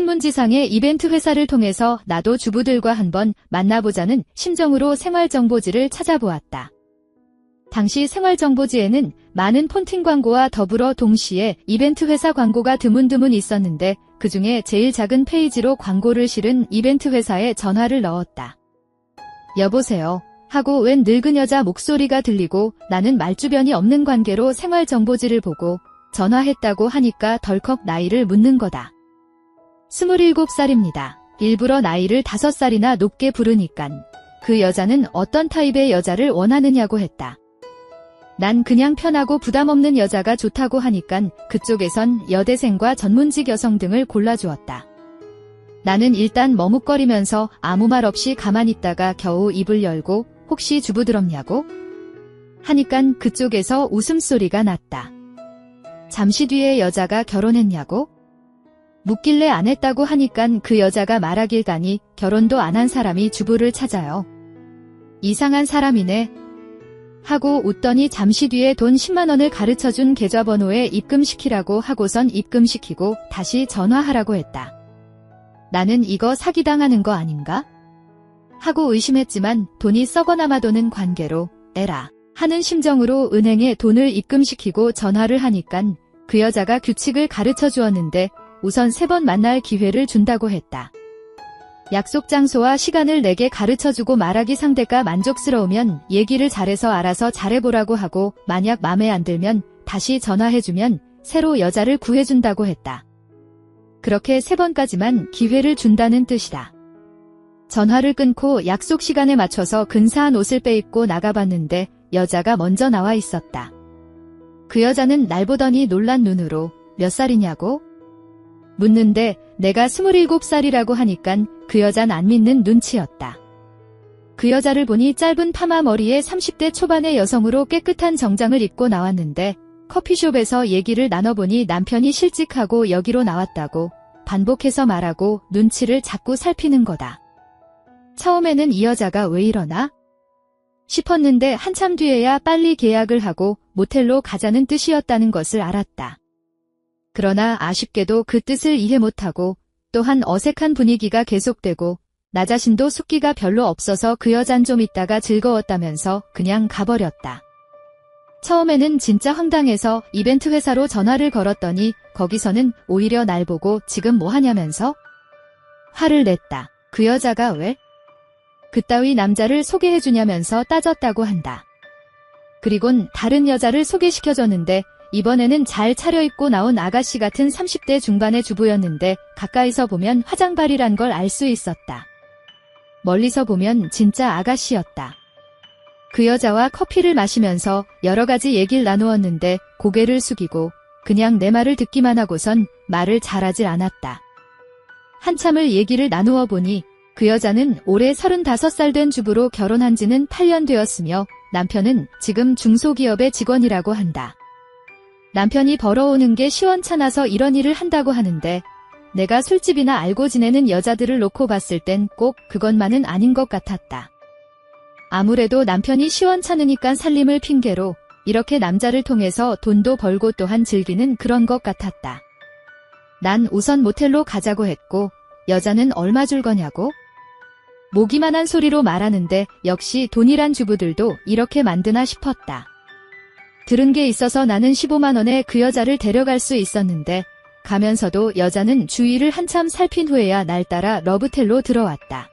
신문지상의 이벤트 회사를 통해서 나도 주부들과 한번 만나보자는 심정으로 생활정보지를 찾아보았다. 당시 생활정보지에는 많은 폰팅 광고와 더불어 동시에 이벤트 회사 광고가 드문드문 있었는데 그중에 제일 작은 페이지로 광고를 실은 이벤트 회사에 전화를 넣었다. 여보세요 하고 웬 늙은 여자 목소리가 들리고 나는 말주변이 없는 관계로 생활정보지를 보고 전화했다고 하니까 덜컥 나이를 묻는 거다. 27살입니다. 일부러 나이를 5살이나 높게 부르니깐 그 여자는 어떤 타입의 여자를 원하느냐고 했다. 난 그냥 편하고 부담없는 여자가 좋다고 하니깐 그쪽에선 여대생과 전문직 여성 등을 골라주었다. 나는 일단 머뭇거리면서 아무 말 없이 가만히 있다가 겨우 입을 열고 혹시 주부들없냐고? 하니깐 그쪽에서 웃음소리가 났다. 잠시 뒤에 여자가 결혼했냐고? 묻길래 안 했다고 하니깐 그 여자가 말하길 가니 결혼도 안 한 사람이 주부를 찾아요. 이상한 사람이네. 하고 웃더니 잠시 뒤에 돈 10만 원을 가르쳐준 계좌번호에 입금시키라고 하고선 입금시키고 다시 전화하라고 했다. 나는 이거 사기당하는 거 아닌가? 하고 의심했지만 돈이 썩어남아 도는 관계로 에라 하는 심정으로 은행에 돈을 입금시키고 전화를 하니깐 그 여자가 규칙을 가르쳐 주었는데 우선 3번 만날 기회를 준다고 했다. 약속 장소와 시간을 내게 가르쳐주고 말하기 상대가 만족스러우면 얘기를 잘해서 알아서 잘해보라고 하고 만약 맘에 안 들면 다시 전화해주면 새로 여자를 구해준다고 했다. 그렇게 3번까지만 기회를 준다는 뜻이다. 전화를 끊고 약속 시간에 맞춰서 근사한 옷을 빼입고 나가봤는데 여자가 먼저 나와 있었다. 그 여자는 날 보더니 놀란 눈으로 몇 살이냐고? 묻는데 내가 27살이라고 하니깐 그 여잔 안 믿는 눈치였다. 그 여자를 보니 짧은 파마 머리에 30대 초반의 여성으로 깨끗한 정장을 입고 나왔는데 커피숍에서 얘기를 나눠보니 남편이 실직하고 여기로 나왔다고 반복해서 말하고 눈치를 자꾸 살피는 거다. 처음에는 이 여자가 왜 이러나? 싶었는데 한참 뒤에야 빨리 계약을 하고 모텔로 가자는 뜻이었다는 것을 알았다. 그러나 아쉽게도 그 뜻을 이해 못하고 또한 어색한 분위기가 계속되고 나 자신도 숙기가 별로 없어서 그 여잔 좀 있다가 즐거웠다면서 그냥 가버렸다. 처음에는 진짜 황당해서 이벤트 회사로 전화를 걸었더니 거기서는 오히려 날 보고 지금 뭐 하냐면서 화를 냈다. 그 여자가 왜? 그따위 남자를 소개해주냐면서 따졌다고 한다. 그리곤 다른 여자를 소개시켜줬는데 이번에는 잘 차려입고 나온 아가씨 같은 30대 중반의 주부였는데 가까이서 보면 화장발이란 걸 알 수 있었다. 멀리서 보면 진짜 아가씨였다. 그 여자와 커피를 마시면서 여러 가지 얘기를 나누었는데 고개를 숙이고 그냥 내 말을 듣기만 하고선 말을 잘하질 않았다. 한참을 얘기를 나누어 보니 그 여자는 올해 35살 된 주부로 결혼한 지는 8년 되었으며 남편은 지금 중소기업의 직원이라고 한다. 남편이 벌어오는 게 시원찮아서 이런 일을 한다고 하는데 내가 술집이나 알고 지내는 여자들을 놓고 봤을 땐 꼭 그것만은 아닌 것 같았다. 아무래도 남편이 시원찮으니까 살림을 핑계로 이렇게 남자를 통해서 돈도 벌고 또한 즐기는 그런 것 같았다. 난 우선 모텔로 가자고 했고 여자는 얼마 줄 거냐고? 모기만한 소리로 말하는데 역시 돈이란 주부들도 이렇게 만드나 싶었다. 들은 게 있어서 나는 15만 원에 그 여자를 데려갈 수 있었는데 가면서도 여자는 주위를 한참 살핀 후에야 날 따라 러브텔로 들어왔다.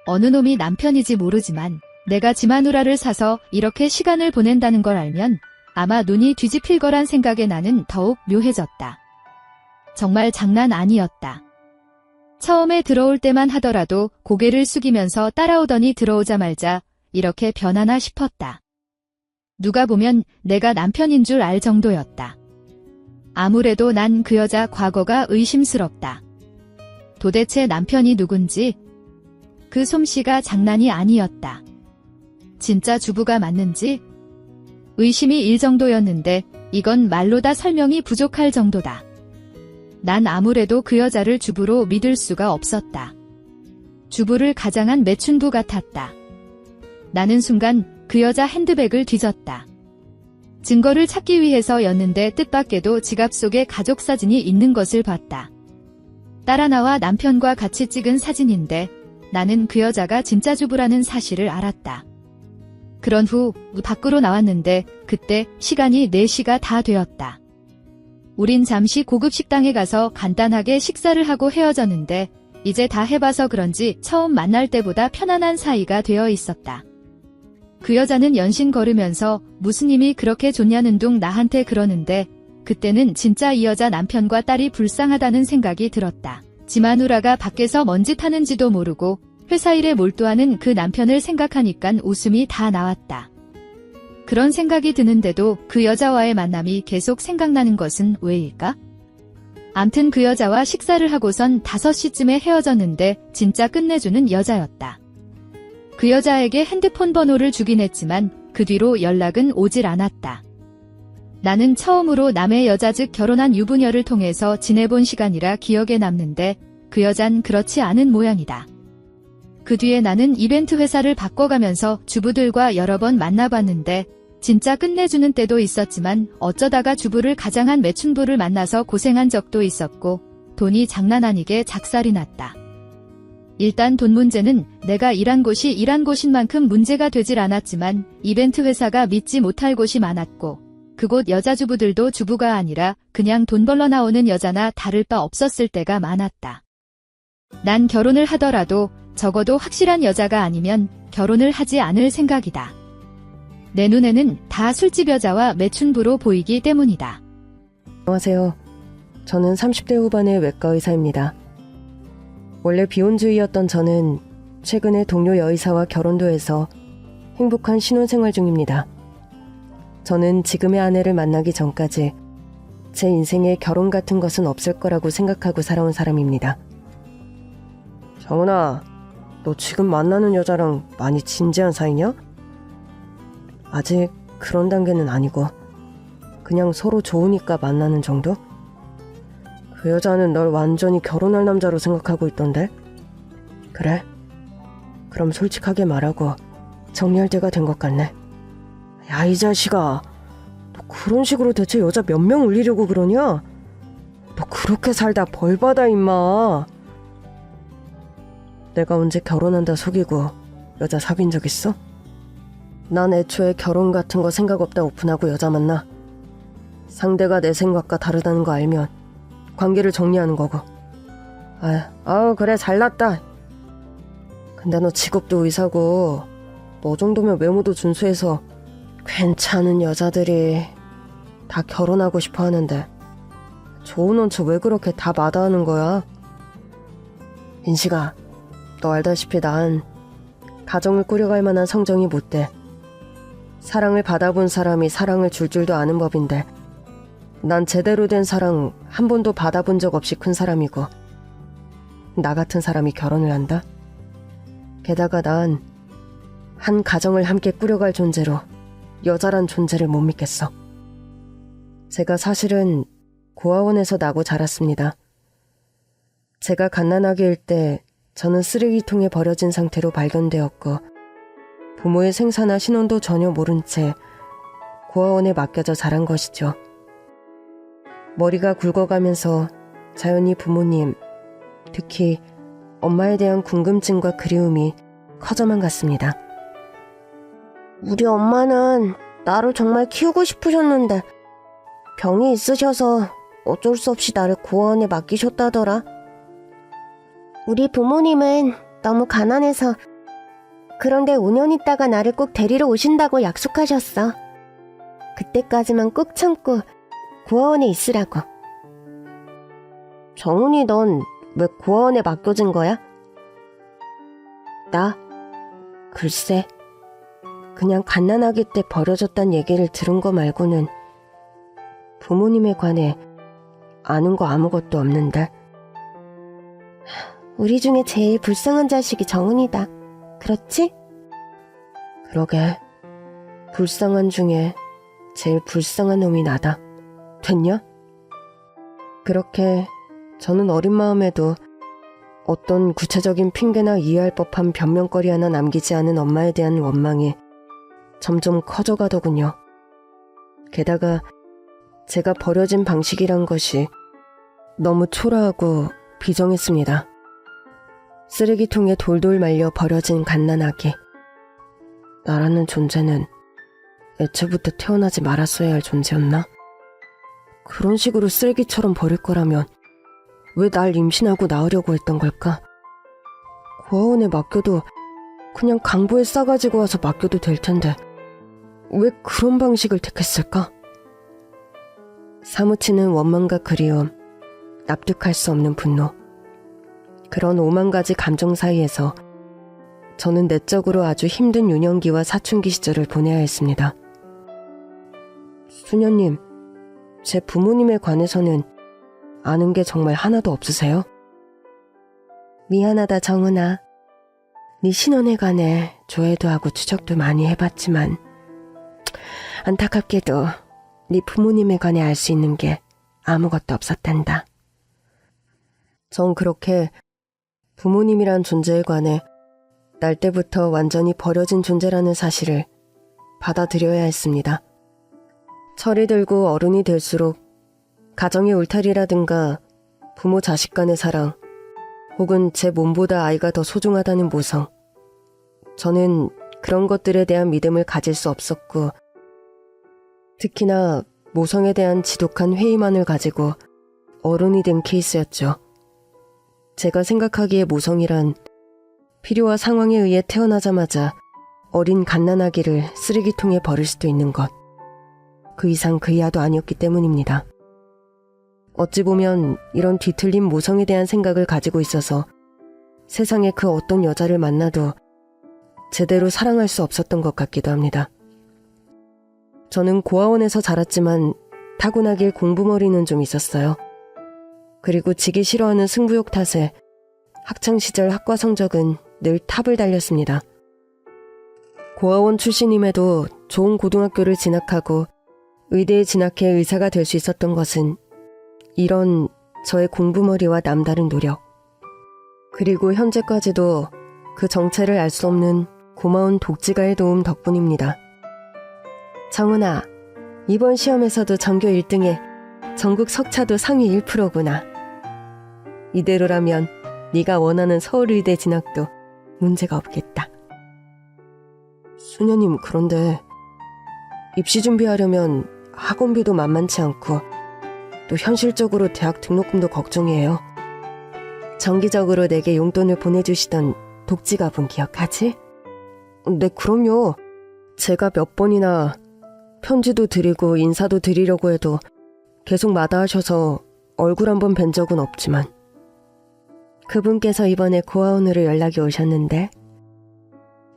어느 놈이 남편인지 모르지만 내가 지 마누라를 사서 이렇게 시간을 보낸다는 걸 알면 아마 눈이 뒤집힐 거란 생각에 나는 더욱 묘해졌다. 정말 장난 아니었다. 처음에 들어올 때만 하더라도 고개를 숙이면서 따라오더니 들어오자마자 이렇게 변하나 싶었다. 누가 보면 내가 남편인 줄 알 정도였다. 아무래도 난 그 여자 과거가 의심스럽다. 도대체 남편이 누군지 그 솜씨가 장난이 아니었다. 진짜 주부가 맞는지 의심이 일 정도였는데 이건 말로 다 설명이 부족할 정도다. 난 아무래도 그 여자를 주부로 믿을 수가 없었다. 주부를 가장한 매춘부 같았다. 나는 순간 그 여자 핸드백을 뒤졌다. 증거를 찾기 위해서였는데 뜻밖에도 지갑 속에 가족 사진이 있는 것을 봤다. 딸 하나와 남편과 같이 찍은 사진인데 나는 그 여자가 진짜 주부라는 사실을 알았다. 그런 후 밖으로 나왔는데 그때 시간이 4시가 다 되었다. 우린 잠시 고급 식당에 가서 간단하게 식사를 하고 헤어졌는데 이제 다 해봐서 그런지 처음 만날 때보다 편안한 사이가 되어 있었다. 그 여자는 연신 걸으면서 무슨 힘이 그렇게 좋냐는 둥 나한테 그러는데 그때는 진짜 이 여자 남편과 딸이 불쌍하다는 생각이 들었다. 지 마누라가 밖에서 뭔 짓 하는지도 모르고 회사 일에 몰두하는 그 남편을 생각하니깐 웃음이 다 나왔다. 그런 생각이 드는데도 그 여자와의 만남이 계속 생각나는 것은 왜일까? 암튼 그 여자와 식사를 하고선 5시쯤에 헤어졌는데 진짜 끝내주는 여자였다. 그 여자에게 핸드폰 번호를 주긴 했지만 그 뒤로 연락은 오질 않았다. 나는 처음으로 남의 여자 즉 결혼한 유부녀를 통해서 지내본 시간이라 기억에 남는데 그 여잔 그렇지 않은 모양이다. 그 뒤에 나는 이벤트 회사를 바꿔가면서 주부들과 여러 번 만나봤는데 진짜 끝내주는 때도 있었지만 어쩌다가 주부를 가장한 매춘부를 만나서 고생한 적도 있었고 돈이 장난 아니게 작살이 났다. 일단 돈 문제는 내가 일한 곳이 일한 곳인 만큼 문제가 되질 않았지만 이벤트 회사가 믿지 못할 곳이 많았고 그곳 여자 주부들도 주부가 아니라 그냥 돈 벌러 나오는 여자나 다를 바 없었을 때가 많았다. 난 결혼을 하더라도 적어도 확실한 여자가 아니면 결혼을 하지 않을 생각이다. 내 눈에는 다 술집 여자와 매춘부로 보이기 때문이다. 안녕하세요. 저는 30대 후반의 외과 의사입니다. 원래 비혼주의였던 저는 최근에 동료 여의사와 결혼도 해서 행복한 신혼생활 중입니다. 저는 지금의 아내를 만나기 전까지 제 인생에 결혼 같은 것은 없을 거라고 생각하고 살아온 사람입니다. 정은아, 너 지금 만나는 여자랑 많이 진지한 사이냐? 아직 그런 단계는 아니고 그냥 서로 좋으니까 만나는 정도? 그 여자는 널 완전히 결혼할 남자로 생각하고 있던데? 그래? 그럼 솔직하게 말하고 정리할 때가 된 것 같네. 야, 이 자식아, 너 그런 식으로 대체 여자 몇 명 울리려고 그러냐? 너 그렇게 살다 벌 받아 임마. 내가 언제 결혼한다 속이고 여자 사귄 적 있어? 난 애초에 결혼 같은 거 생각 없다 오픈하고 여자 만나. 상대가 내 생각과 다르다는 거 알면 관계를 정리하는 거고. 그래 잘났다. 근데 너 직업도 의사고 너 정도면 외모도 준수해서 괜찮은 여자들이 다 결혼하고 싶어 하는데 좋은 원처 왜 그렇게 다 마다하는 거야? 인식아, 너 알다시피 난 가정을 꾸려갈 만한 성정이 못 돼. 사랑을 받아본 사람이 사랑을 줄 줄도 아는 법인데 난 제대로 된 사랑 한 번도 받아본 적 없이 큰 사람이고 나 같은 사람이 결혼을 한다? 게다가 난 한 가정을 함께 꾸려갈 존재로 여자란 존재를 못 믿겠어. 제가 사실은 고아원에서 나고 자랐습니다. 제가 갓난아기일 때 저는 쓰레기통에 버려진 상태로 발견되었고 부모의 생사나 신원도 전혀 모른 채 고아원에 맡겨져 자란 것이죠. 머리가 굵어가면서 자연히 부모님, 특히 엄마에 대한 궁금증과 그리움이 커져만 갔습니다. 우리 엄마는 나를 정말 키우고 싶으셨는데 병이 있으셔서 어쩔 수 없이 나를 고아원에 맡기셨다더라. 우리 부모님은 너무 가난해서 그런데 5년 있다가 나를 꼭 데리러 오신다고 약속하셨어. 그때까지만 꾹 참고 고아원에 있으라고. 정훈이 넌 왜 고아원에 맡겨진 거야? 나? 글쎄, 그냥 갓난아기 때 버려졌단 얘기를 들은 거 말고는 부모님에 관해 아는 거 아무것도 없는데. 우리 중에 제일 불쌍한 자식이 정훈이다. 그렇지? 그러게, 불쌍한 중에 제일 불쌍한 놈이 나다. 됐냐? 그렇게 저는 어린 마음에도 어떤 구체적인 핑계나 이해할 법한 변명거리 하나 남기지 않은 엄마에 대한 원망이 점점 커져가더군요. 게다가 제가 버려진 방식이란 것이 너무 초라하고 비정했습니다. 쓰레기통에 돌돌 말려 버려진 갓난아기. 나라는 존재는 애초부터 태어나지 말았어야 할 존재였나? 그런 식으로 쓰레기처럼 버릴 거라면 왜 날 임신하고 낳으려고 했던 걸까? 고아원에 맡겨도 그냥 강보에 싸가지고 와서 맡겨도 될 텐데 왜 그런 방식을 택했을까? 사무치는 원망과 그리움, 납득할 수 없는 분노, 그런 5만 가지 감정 사이에서 저는 내적으로 아주 힘든 유년기와 사춘기 시절을 보내야 했습니다. 수녀님, 제 부모님에 관해서는 아는 게 정말 하나도 없으세요? 미안하다 정은아. 네 신혼에 관해 조회도 하고 추적도 많이 해봤지만 안타깝게도 네 부모님에 관해 알 수 있는 게 아무것도 없었단다. 전 그렇게 부모님이란 존재에 관해 날 때부터 완전히 버려진 존재라는 사실을 받아들여야 했습니다. 철이 들고 어른이 될수록 가정의 울타리라든가 부모 자식 간의 사랑, 혹은 제 몸보다 아이가 더 소중하다는 모성, 저는 그런 것들에 대한 믿음을 가질 수 없었고, 특히나 모성에 대한 지독한 회의만을 가지고 어른이 된 케이스였죠. 제가 생각하기에 모성이란 필요와 상황에 의해 태어나자마자 어린 갓난아기를 쓰레기통에 버릴 수도 있는 것, 그 이상 그 이하도 아니었기 때문입니다. 어찌 보면 이런 뒤틀린 모성에 대한 생각을 가지고 있어서 세상에 그 어떤 여자를 만나도 제대로 사랑할 수 없었던 것 같기도 합니다. 저는 고아원에서 자랐지만 타고나길 공부머리는 좀 있었어요. 그리고 지기 싫어하는 승부욕 탓에 학창시절 학과 성적은 늘 탑을 달렸습니다. 고아원 출신임에도 좋은 고등학교를 진학하고 의대에 진학해 의사가 될 수 있었던 것은 이런 저의 공부머리와 남다른 노력, 그리고 현재까지도 그 정체를 알 수 없는 고마운 독지가의 도움 덕분입니다. 정은아, 이번 시험에서도 전교 1등에 전국 석차도 상위 1%구나. 이대로라면 네가 원하는 서울의대 진학도 문제가 없겠다. 수녀님, 그런데 입시 준비하려면 학원비도 만만치 않고 또 현실적으로 대학 등록금도 걱정이에요. 정기적으로 내게 용돈을 보내주시던 독지가분 기억하지? 네, 그럼요. 제가 몇 번이나 편지도 드리고 인사도 드리려고 해도 계속 마다하셔서 얼굴 한번 뵌 적은 없지만, 그분께서 이번에 고아원으로 연락이 오셨는데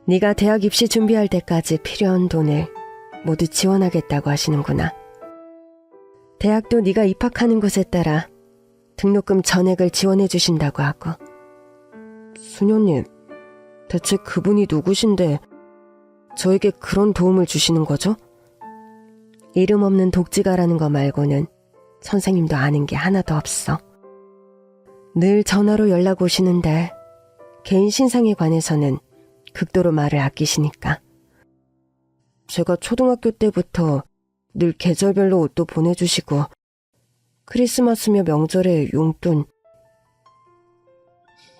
네가 대학 입시 준비할 때까지 필요한 돈을 모두 지원하겠다고 하시는구나. 대학도 네가 입학하는 곳에 따라 등록금 전액을 지원해 주신다고 하고. 수녀님, 대체 그분이 누구신데 저에게 그런 도움을 주시는 거죠? 이름 없는 독지가라는 거 말고는 선생님도 아는 게 하나도 없어. 늘 전화로 연락 오시는데 개인 신상에 관해서는 극도로 말을 아끼시니까. 제가 초등학교 때부터 늘 계절별로 옷도 보내주시고 크리스마스며 명절에 용돈,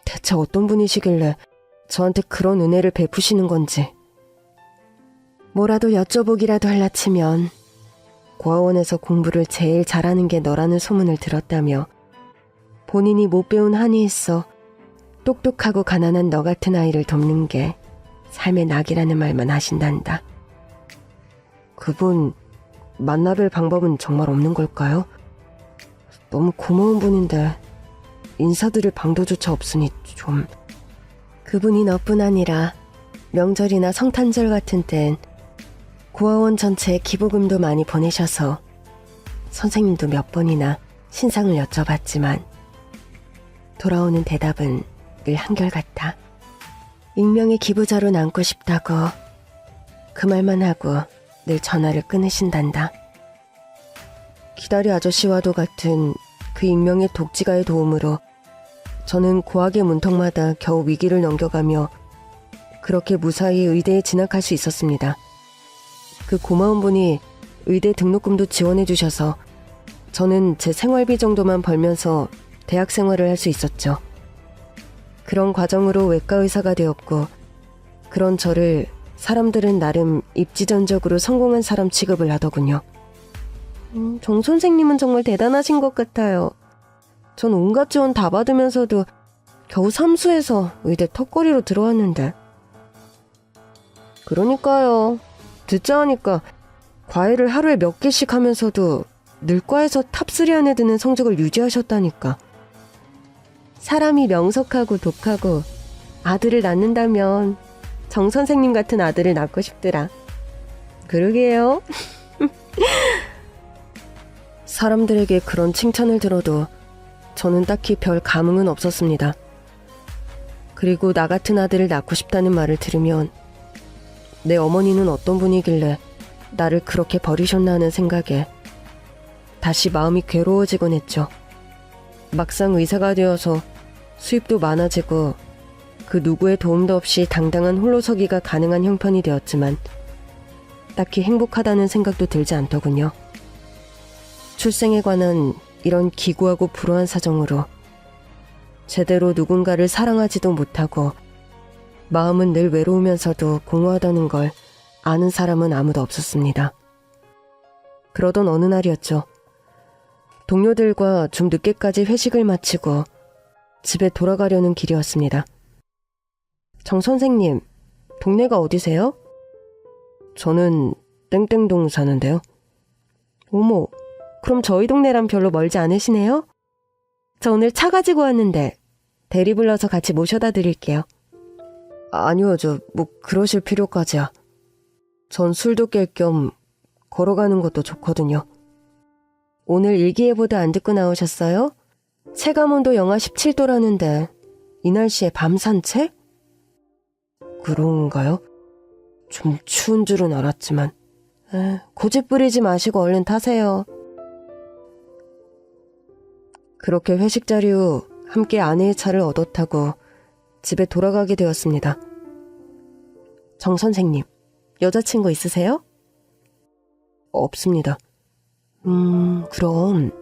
대체 어떤 분이시길래 저한테 그런 은혜를 베푸시는 건지. 뭐라도 여쭤보기라도 할라 치면 고아원에서 공부를 제일 잘하는 게 너라는 소문을 들었다며 본인이 못 배운 한이 있어 똑똑하고 가난한 너 같은 아이를 돕는 게 삶의 낙이라는 말만 하신단다. 그분 만나뵐 방법은 정말 없는 걸까요? 너무 고마운 분인데 인사드릴 방도조차 없으니 좀... 그분이 너뿐 아니라 명절이나 성탄절 같은 땐 고아원 전체에 기부금도 많이 보내셔서 선생님도 몇 번이나 신상을 여쭤봤지만 돌아오는 대답은 늘 한결같아. 익명의 기부자로 남고 싶다고 그 말만 하고 늘 전화를 끊으신단다. 기다리 아저씨와도 같은 그 익명의 독지가의 도움으로 저는 고학의 문턱마다 겨우 위기를 넘겨가며 그렇게 무사히 의대에 진학할 수 있었습니다. 그 고마운 분이 의대 등록금도 지원해 주셔서 저는 제 생활비 정도만 벌면서 대학 생활을 할 수 있었죠. 그런 과정으로 외과 의사가 되었고, 그런 저를 사람들은 나름 입지전적으로 성공한 사람 취급을 하더군요. 정 선생님은 정말 대단하신 것 같아요. 전 온갖 지원 다 받으면서도 겨우 삼수해서 의대 턱걸이로 들어왔는데. 그러니까요. 듣자 하니까 과외를 하루에 몇 개씩 하면서도 늘과에서 탑3 안에 드는 성적을 유지하셨다니까. 사람이 명석하고 독하고 아들을 낳는다면 정 선생님 같은 아들을 낳고 싶더라. 그러게요. 사람들에게 그런 칭찬을 들어도 저는 딱히 별 감흥은 없었습니다. 그리고 나 같은 아들을 낳고 싶다는 말을 들으면 내 어머니는 어떤 분이길래 나를 그렇게 버리셨나 하는 생각에 다시 마음이 괴로워지곤 했죠. 막상 의사가 되어서 수입도 많아지고 그 누구의 도움도 없이 당당한 홀로서기가 가능한 형편이 되었지만 딱히 행복하다는 생각도 들지 않더군요. 출생에 관한 이런 기구하고 불우한 사정으로 제대로 누군가를 사랑하지도 못하고 마음은 늘 외로우면서도 공허하다는 걸 아는 사람은 아무도 없었습니다. 그러던 어느 날이었죠. 동료들과 좀 늦게까지 회식을 마치고 집에 돌아가려는 길이었습니다. 정 선생님, 동네가 어디세요? 저는 땡땡동 사는데요. 어머, 그럼 저희 동네랑 별로 멀지 않으시네요? 저 오늘 차 가지고 왔는데 대리 불러서 같이 모셔다 드릴게요. 아니요, 그러실 필요까지야. 전 술도 깰 겸 걸어가는 것도 좋거든요. 오늘 일기예보도 안 듣고 나오셨어요? 체감온도 영하 17도라는데 이 날씨에 밤 산책? 그런가요? 좀 추운 줄은 알았지만 고집 부리지 마시고 얼른 타세요. 그렇게 회식 자리 후 함께 아내의 차를 얻어 타고 집에 돌아가게 되었습니다. 정 선생님, 여자친구 있으세요? 없습니다. 그럼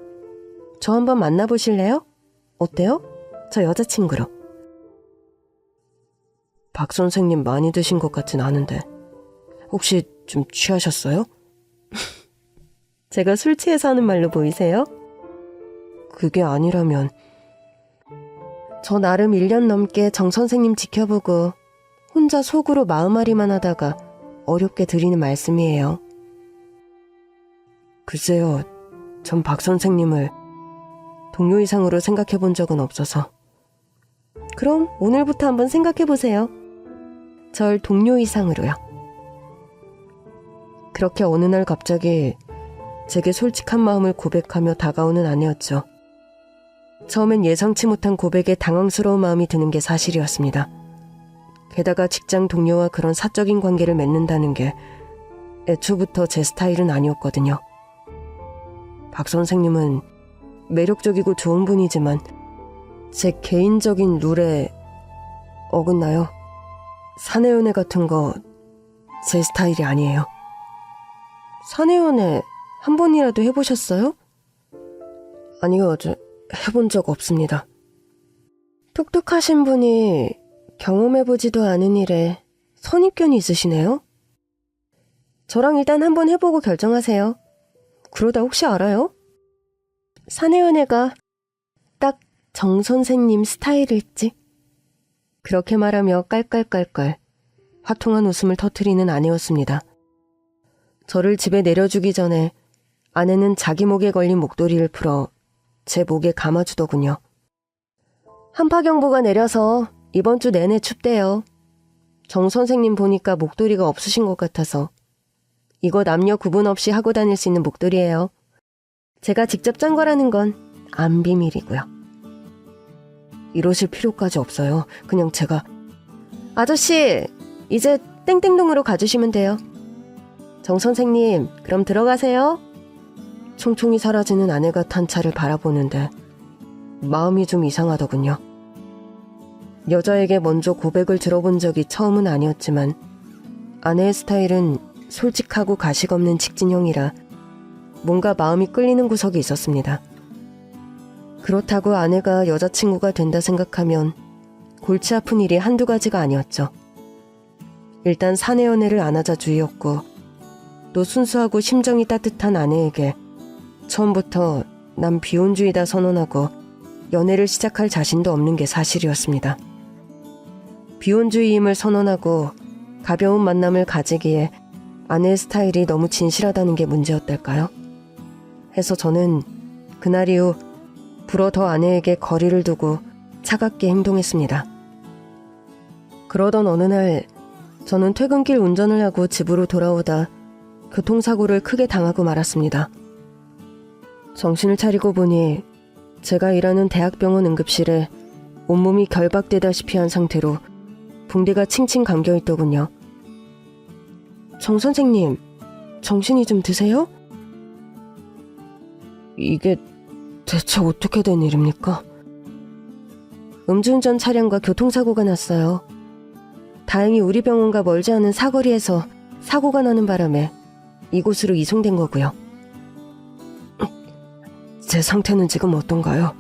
저 한번 만나보실래요? 어때요? 저 여자친구로. 박 선생님 많이 드신 것 같진 않은데 혹시 좀 취하셨어요? 제가 술 취해서 하는 말로 보이세요? 그게 아니라면. 저 나름 1년 넘게 정 선생님 지켜보고 혼자 속으로 마음앓이만 하다가 어렵게 드리는 말씀이에요. 글쎄요, 전 박 선생님을 동료 이상으로 생각해 본 적은 없어서. 그럼 오늘부터 한번 생각해 보세요. 절 동료 이상으로요. 그렇게 어느 날 갑자기 제게 솔직한 마음을 고백하며 다가오는 아내였죠. 처음엔 예상치 못한 고백에 당황스러운 마음이 드는 게 사실이었습니다. 게다가 직장 동료와 그런 사적인 관계를 맺는다는 게 애초부터 제 스타일은 아니었거든요. 박 선생님은 매력적이고 좋은 분이지만 제 개인적인 룰에 어긋나요. 사내연애 같은 거 제 스타일이 아니에요. 사내연애 한 번이라도 해보셨어요? 아니요, 해본 적 없습니다. 똑똑하신 분이 경험해보지도 않은 일에 선입견이 있으시네요? 저랑 일단 한번 해보고 결정하세요. 그러다 혹시 알아요? 사내연애가 딱 정 선생님 스타일일지? 그렇게 말하며 깔깔깔깔 화통한 웃음을 터뜨리는 아내였습니다. 저를 집에 내려주기 전에 아내는 자기 목에 걸린 목도리를 풀어 제 목에 감아주더군요. 한파경보가 내려서 이번 주 내내 춥대요. 정 선생님 보니까 목도리가 없으신 것 같아서. 이거 남녀 구분 없이 하고 다닐 수 있는 목도리예요. 제가 직접 짠 거라는 건 안 비밀이고요. 이러실 필요까지 없어요. 그냥 제가. 아저씨, 이제 땡땡동으로 가주시면 돼요. 정 선생님, 그럼 들어가세요. 총총히 사라지는 아내가 탄 차를 바라보는데 마음이 좀 이상하더군요. 여자에게 먼저 고백을 들어본 적이 처음은 아니었지만 아내의 스타일은 솔직하고 가식 없는 직진형이라 뭔가 마음이 끌리는 구석이 있었습니다. 그렇다고 아내가 여자친구가 된다 생각하면 골치 아픈 일이 한두 가지가 아니었죠. 일단 사내 연애를 안 하자 주의였고, 또 순수하고 심정이 따뜻한 아내에게 처음부터 난 비혼주의다 선언하고 연애를 시작할 자신도 없는 게 사실이었습니다. 비혼주의임을 선언하고 가벼운 만남을 가지기에 아내의 스타일이 너무 진실하다는 게 문제였달까요? 해서 저는 그날 이후 불어 더 아내에게 거리를 두고 차갑게 행동했습니다. 그러던 어느 날 저는 퇴근길 운전을 하고 집으로 돌아오다 교통사고를 크게 당하고 말았습니다. 정신을 차리고 보니 제가 일하는 대학병원 응급실에 온몸이 결박되다시피 한 상태로 붕대가 칭칭 감겨있더군요. 정 선생님, 정신이 좀 드세요? 이게 대체 어떻게 된 일입니까? 음주운전 차량과 교통사고가 났어요. 다행히 우리 병원과 멀지 않은 사거리에서 사고가 나는 바람에 이곳으로 이송된 거고요. 제 상태는 지금 어떤가요?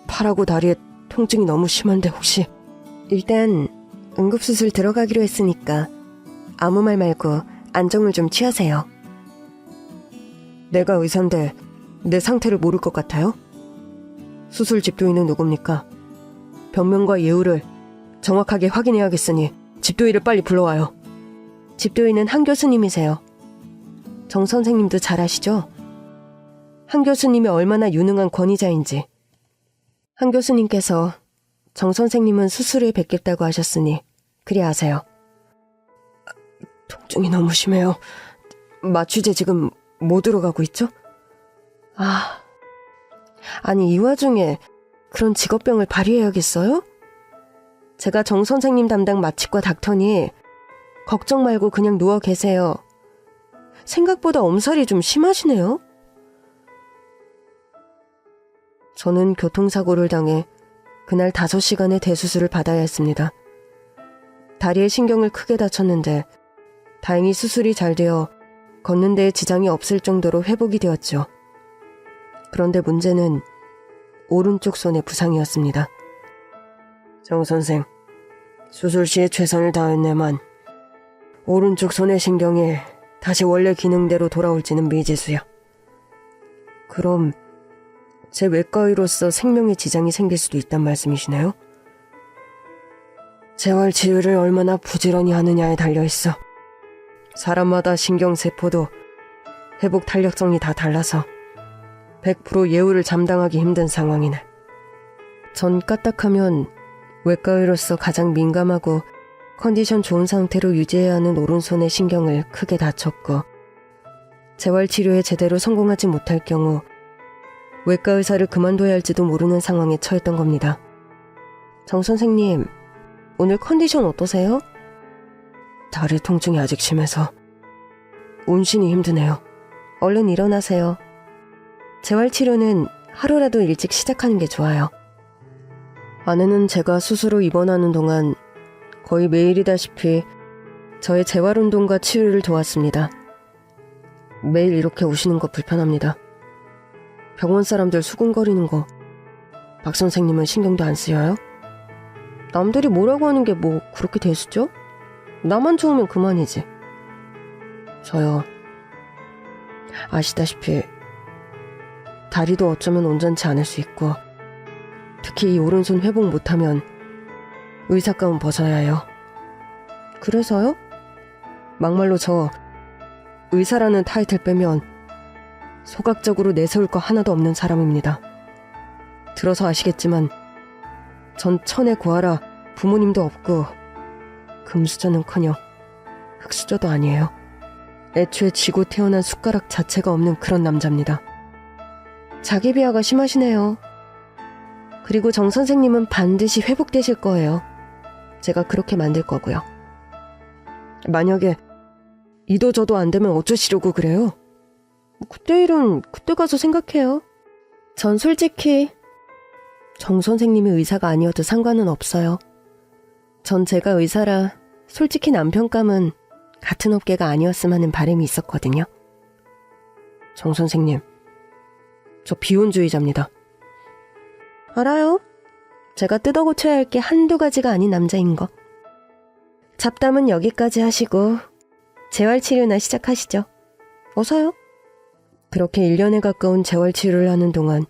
팔하고 다리에 통증이 너무 심한데 혹시... 일단 응급수술 들어가기로 했으니까 아무 말 말고 안정을 좀 취하세요. 내가 의사인데 내 상태를 모를 것 같아요? 수술 집도인은 누굽니까? 병명과 예우를 정확하게 확인해야겠으니 집도인을 빨리 불러와요. 집도인은 한 교수님이세요. 정 선생님도 잘 아시죠? 한 교수님이 얼마나 유능한 권위자인지. 한 교수님께서 정 선생님은 수술을 뵙겠다고 하셨으니 그리 아세요. 통증이 너무 심해요. 마취제 지금 뭐 들어가고 있죠? 아니 이 와중에 그런 직업병을 발휘해야겠어요? 제가 정 선생님 담당 마취과 닥터니 걱정 말고 그냥 누워 계세요. 생각보다 엄살이 좀 심하시네요. 저는 교통사고를 당해 그날 5시간의 대수술을 받아야 했습니다. 다리에 신경을 크게 다쳤는데 다행히 수술이 잘 되어 걷는 데에 지장이 없을 정도로 회복이 되었죠. 그런데 문제는 오른쪽 손의 부상이었습니다. 정 선생, 수술 시에 최선을 다했네만 오른쪽 손의 신경이 다시 원래 기능대로 돌아올지는 미지수야. 그럼 제 외과의로서 생명에 지장이 생길 수도 있단 말씀이시네요? 재활치료를 얼마나 부지런히 하느냐에 달려있어. 사람마다 신경세포도 회복 탄력성이 다 달라서 100% 예우를 감당하기 힘든 상황이네. 전 까딱하면 외과의로서 가장 민감하고 컨디션 좋은 상태로 유지해야 하는 오른손의 신경을 크게 다쳤고 재활치료에 제대로 성공하지 못할 경우 외과 의사를 그만둬야 할지도 모르는 상황에 처했던 겁니다. 정 선생님, 오늘 컨디션 어떠세요? 다리 통증이 아직 심해서 운신이 힘드네요. 얼른 일어나세요. 재활치료는 하루라도 일찍 시작하는 게 좋아요. 아내는 제가 수술로 입원하는 동안 거의 매일이다시피 저의 재활운동과 치유를 도왔습니다. 매일 이렇게 오시는 거 불편합니다. 병원 사람들 수군거리는 거 박 선생님은 신경도 안 쓰여요? 남들이 뭐라고 하는 게 뭐 그렇게 대수죠? 나만 좋으면 그만이지. 저요, 아시다시피 다리도 어쩌면 온전치 않을 수 있고 특히 이 오른손 회복 못하면 의사가운 벗어야 해요. 그래서요? 막말로 저 의사라는 타이틀 빼면 소각적으로 내세울 거 하나도 없는 사람입니다. 들어서 아시겠지만 전 천의 고아라 부모님도 없고 금수저는커녕 흙수저도 아니에요. 애초에 지고 태어난 숟가락 자체가 없는 그런 남자입니다. 자기 비하가 심하시네요. 그리고 정 선생님은 반드시 회복되실 거예요. 제가 그렇게 만들 거고요. 만약에 이도 저도 안 되면 어쩌시려고 그래요? 그때 일은 그때 가서 생각해요. 전 솔직히 정 선생님이 의사가 아니어도 상관은 없어요. 전 제가 의사라 솔직히 남편감은 같은 업계가 아니었음 하는 바람이 있었거든요. 정 선생님, 저 비혼주의자입니다. 알아요. 제가 뜯어고쳐야 할 게 한두 가지가 아닌 남자인 거. 잡담은 여기까지 하시고 재활치료나 시작하시죠. 어서요. 그렇게 1년에 가까운 재활치료를 하는 동안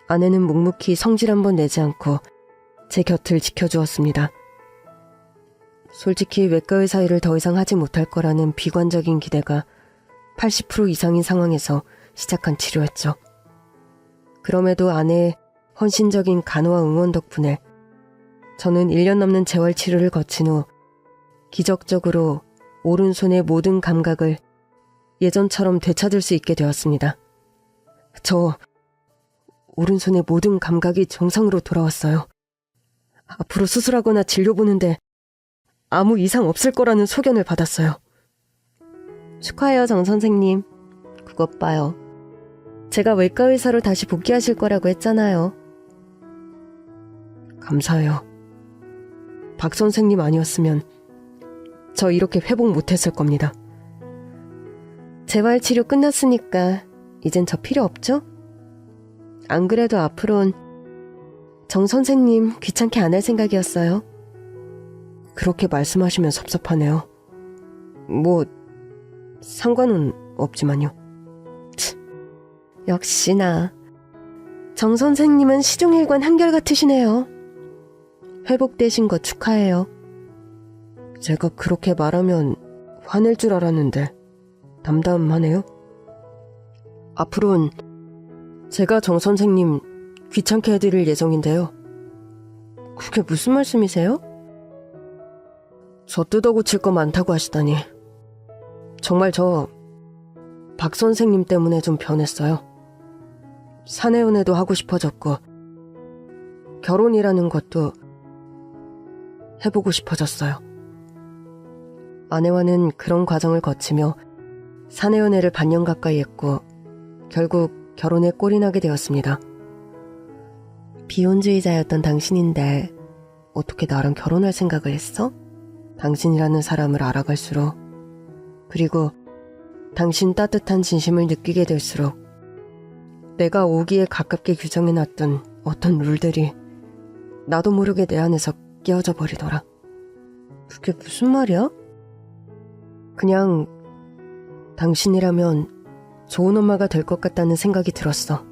아내는 묵묵히 성질 한 번 내지 않고 제 곁을 지켜주었습니다. 솔직히 외과의사 일을 더 이상 하지 못할 거라는 비관적인 기대가 80% 이상인 상황에서 시작한 치료였죠. 그럼에도 아내의 헌신적인 간호와 응원 덕분에 저는 1년 넘는 재활치료를 거친 후 기적적으로 오른손의 모든 감각을 예전처럼 되찾을 수 있게 되었습니다. 저 오른손의 모든 감각이 정상으로 돌아왔어요. 앞으로 수술하거나 진료 보는데 아무 이상 없을 거라는 소견을 받았어요. 축하해요, 정 선생님. 그것 봐요. 제가 외과 의사로 다시 복귀하실 거라고 했잖아요. 감사해요. 박 선생님 아니었으면 저 이렇게 회복 못했을 겁니다. 재활치료 끝났으니까 이젠 저 필요 없죠? 안 그래도 앞으론 정 선생님 귀찮게 안 할 생각이었어요. 그렇게 말씀하시면 섭섭하네요. 뭐 상관은 없지만요. 역시나 정 선생님은 시종일관 한결같으시네요. 회복되신 거 축하해요. 제가 그렇게 말하면 화낼 줄 알았는데 담담하네요. 앞으로는 제가 정 선생님 귀찮게 해드릴 예정인데요. 그게 무슨 말씀이세요? 저 뜯어고칠 거 많다고 하시다니. 정말 저 박 선생님 때문에 좀 변했어요. 사내연애도 하고 싶어졌고 결혼이라는 것도 해보고 싶어졌어요. 아내와는 그런 과정을 거치며 사내연애를 반년 가까이 했고 결국 결혼에 꼴이 나게 되었습니다. 비혼주의자였던 당신인데 어떻게 나랑 결혼할 생각을 했어? 당신이라는 사람을 알아갈수록, 그리고 당신 따뜻한 진심을 느끼게 될수록 내가 오기에 가깝게 규정해놨던 어떤 룰들이 나도 모르게 내 안에서 깨어져 버리더라. 그게 무슨 말이야? 그냥 당신이라면 좋은 엄마가 될 것 같다는 생각이 들었어.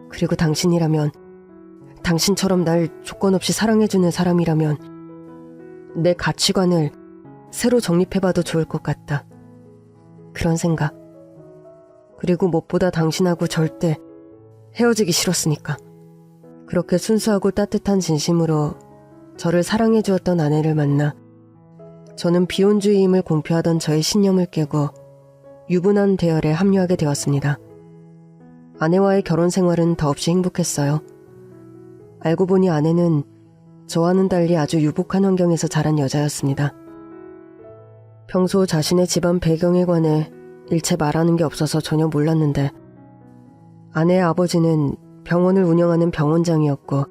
그리고 당신이라면, 당신처럼 날 조건 없이 사랑해주는 사람이라면 내 가치관을 새로 정립해봐도 좋을 것 같다. 그런 생각. 그리고 무엇보다 당신하고 절대 헤어지기 싫었으니까. 그렇게 순수하고 따뜻한 진심으로 저를 사랑해주었던 아내를 만나 저는 비혼주의임을 공표하던 저의 신념을 깨고 유부남 대열에 합류하게 되었습니다. 아내와의 결혼 생활은 더없이 행복했어요. 알고 보니 아내는 저와는 달리 아주 유복한 환경에서 자란 여자였습니다. 평소 자신의 집안 배경에 관해 일체 말하는 게 없어서 전혀 몰랐는데, 아내의 아버지는 병원을 운영하는 병원장이었고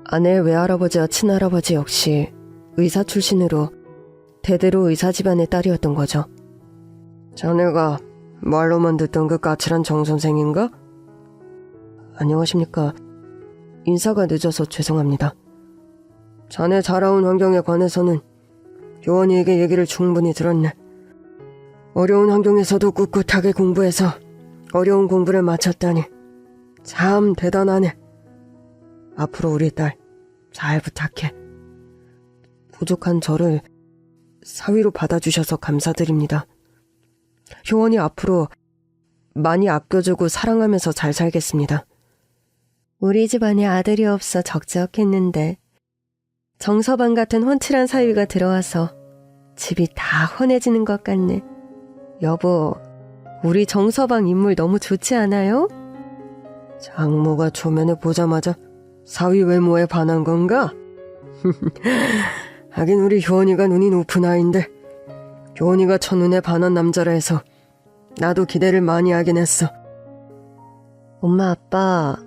아내의 외할아버지와 친할아버지 역시 의사 출신으로 대대로 의사 집안의 딸이었던 거죠. 자네가 말로만 듣던 그 까칠한 정 선생인가? 안녕하십니까. 인사가 늦어서 죄송합니다. 자네 자라온 환경에 관해서는 교원이에게 얘기를 충분히 들었네. 어려운 환경에서도 꿋꿋하게 공부해서 어려운 공부를 마쳤다니 참 대단하네. 앞으로 우리 딸 잘 부탁해. 부족한 저를 사위로 받아주셔서 감사드립니다. 효원이 앞으로 많이 아껴주고 사랑하면서 잘 살겠습니다. 우리 집안에 아들이 없어 적적했는데 정서방 같은 훤칠한 사위가 들어와서 집이 다 훤해지는 것 같네. 여보, 우리 정서방 인물 너무 좋지 않아요? 장모가 초면에 보자마자 사위 외모에 반한 건가? 하긴 우리 효원이가 눈이 높은 아이인데 효원이가 첫눈에 반한 남자라 해서 나도 기대를 많이 하긴 했어. 엄마, 아빠,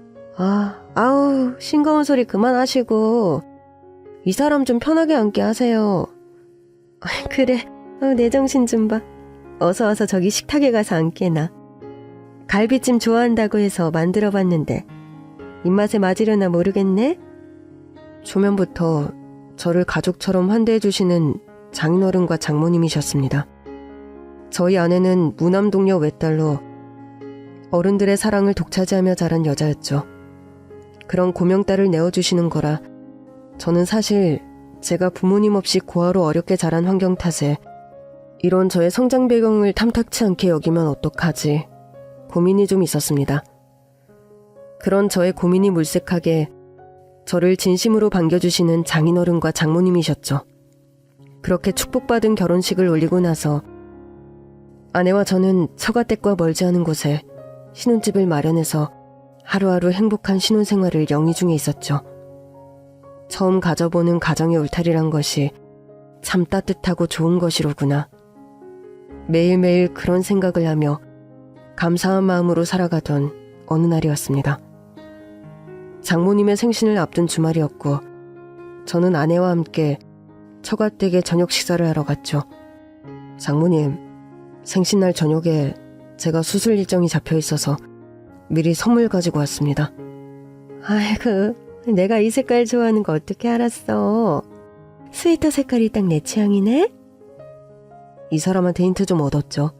아우 싱거운 소리 그만하시고 이 사람 좀 편하게 앉게 하세요. 그래, 내 정신 좀 봐. 어서 와서 저기 식탁에 가서 앉게나. 갈비찜 좋아한다고 해서 만들어봤는데 입맛에 맞으려나 모르겠네? 초면부터 저를 가족처럼 환대해주시는 장인어른과 장모님이셨습니다. 저희 아내는 무남동녀 외딸로 어른들의 사랑을 독차지하며 자란 여자였죠. 그런 고명딸을 내어주시는 거라 저는 사실 제가 부모님 없이 고아로 어렵게 자란 환경 탓에 이런 저의 성장 배경을 탐탁치 않게 여기면 어떡하지 고민이 좀 있었습니다. 그런 저의 고민이 물색하게 저를 진심으로 반겨주시는 장인어른과 장모님이셨죠. 그렇게 축복받은 결혼식을 올리고 나서 아내와 저는 처가댁과 멀지 않은 곳에 신혼집을 마련해서 하루하루 행복한 신혼생활을 영위 중에 있었죠. 처음 가져보는 가정의 울타리란 것이 참 따뜻하고 좋은 것이로구나. 매일매일 그런 생각을 하며 감사한 마음으로 살아가던 어느 날이었습니다. 장모님의 생신을 앞둔 주말이었고 저는 아내와 함께 처가댁에 저녁 식사를 하러 갔죠. 장모님, 생신날 저녁에 제가 수술 일정이 잡혀 있어서 미리 선물 가지고 왔습니다. 아이고, 내가 이 색깔 좋아하는 거 어떻게 알았어? 스웨터 색깔이 딱 내 취향이네? 이 사람한테 힌트 좀 얻었죠.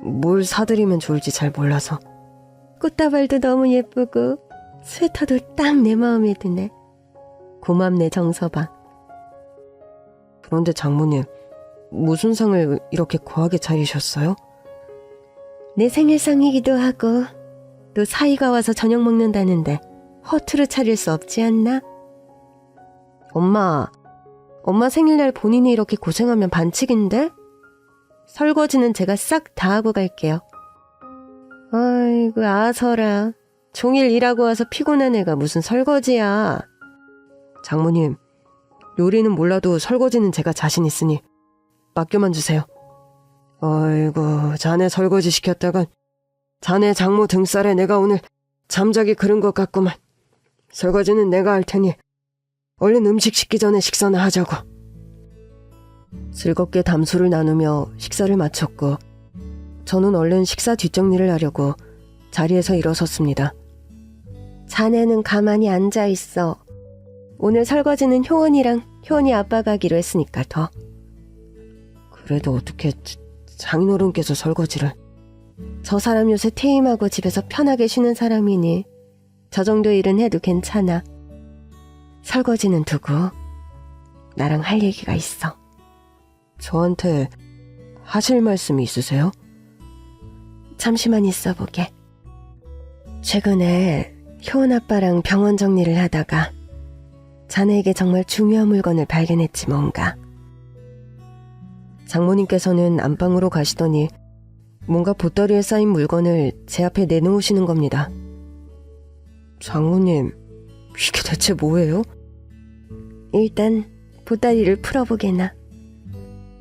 뭘 사드리면 좋을지 잘 몰라서. 꽃다발도 너무 예쁘고 스웨터도 딱 내 마음에 드네. 고맙네, 정서방. 그런데 장모님, 무슨 상을 이렇게 거하게 차리셨어요? 내 생일상이기도 하고 또 사이가 와서 저녁 먹는다는데 허투루 차릴 수 없지 않나? 엄마 생일날 본인이 이렇게 고생하면 반칙인데? 설거지는 제가 싹 다 하고 갈게요. 아이고, 아서라. 종일 일하고 와서 피곤한 애가 무슨 설거지야. 장모님, 요리는 몰라도 설거지는 제가 자신 있으니 맡겨만 주세요. 아이고, 자네 설거지 시켰다간 자네 장모 등살에 내가 오늘 잠자기 그른 것 같구만. 설거지는 내가 할 테니 얼른 음식 식기 전에 식사나 하자고. 즐겁게 담소를 나누며 식사를 마쳤고 저는 얼른 식사 뒷정리를 하려고 자리에서 일어섰습니다. 자네는 가만히 앉아있어. 오늘 설거지는 효원이 아빠가 하기로 했으니까 더. 그래도 어떻게 장인어른께서 설거지를. 저 사람 요새 퇴임하고 집에서 편하게 쉬는 사람이니 저 정도 일은 해도 괜찮아. 설거지는 두고 나랑 할 얘기가 있어. 저한테 하실 말씀이 있으세요? 잠시만 있어보게. 최근에 효은 아빠랑 병원 정리를 하다가 자네에게 정말 중요한 물건을 발견했지 뭔가. 장모님께서는 안방으로 가시더니 뭔가 보따리에 쌓인 물건을 제 앞에 내놓으시는 겁니다. 장모님, 이게 대체 뭐예요? 일단 보따리를 풀어보게나.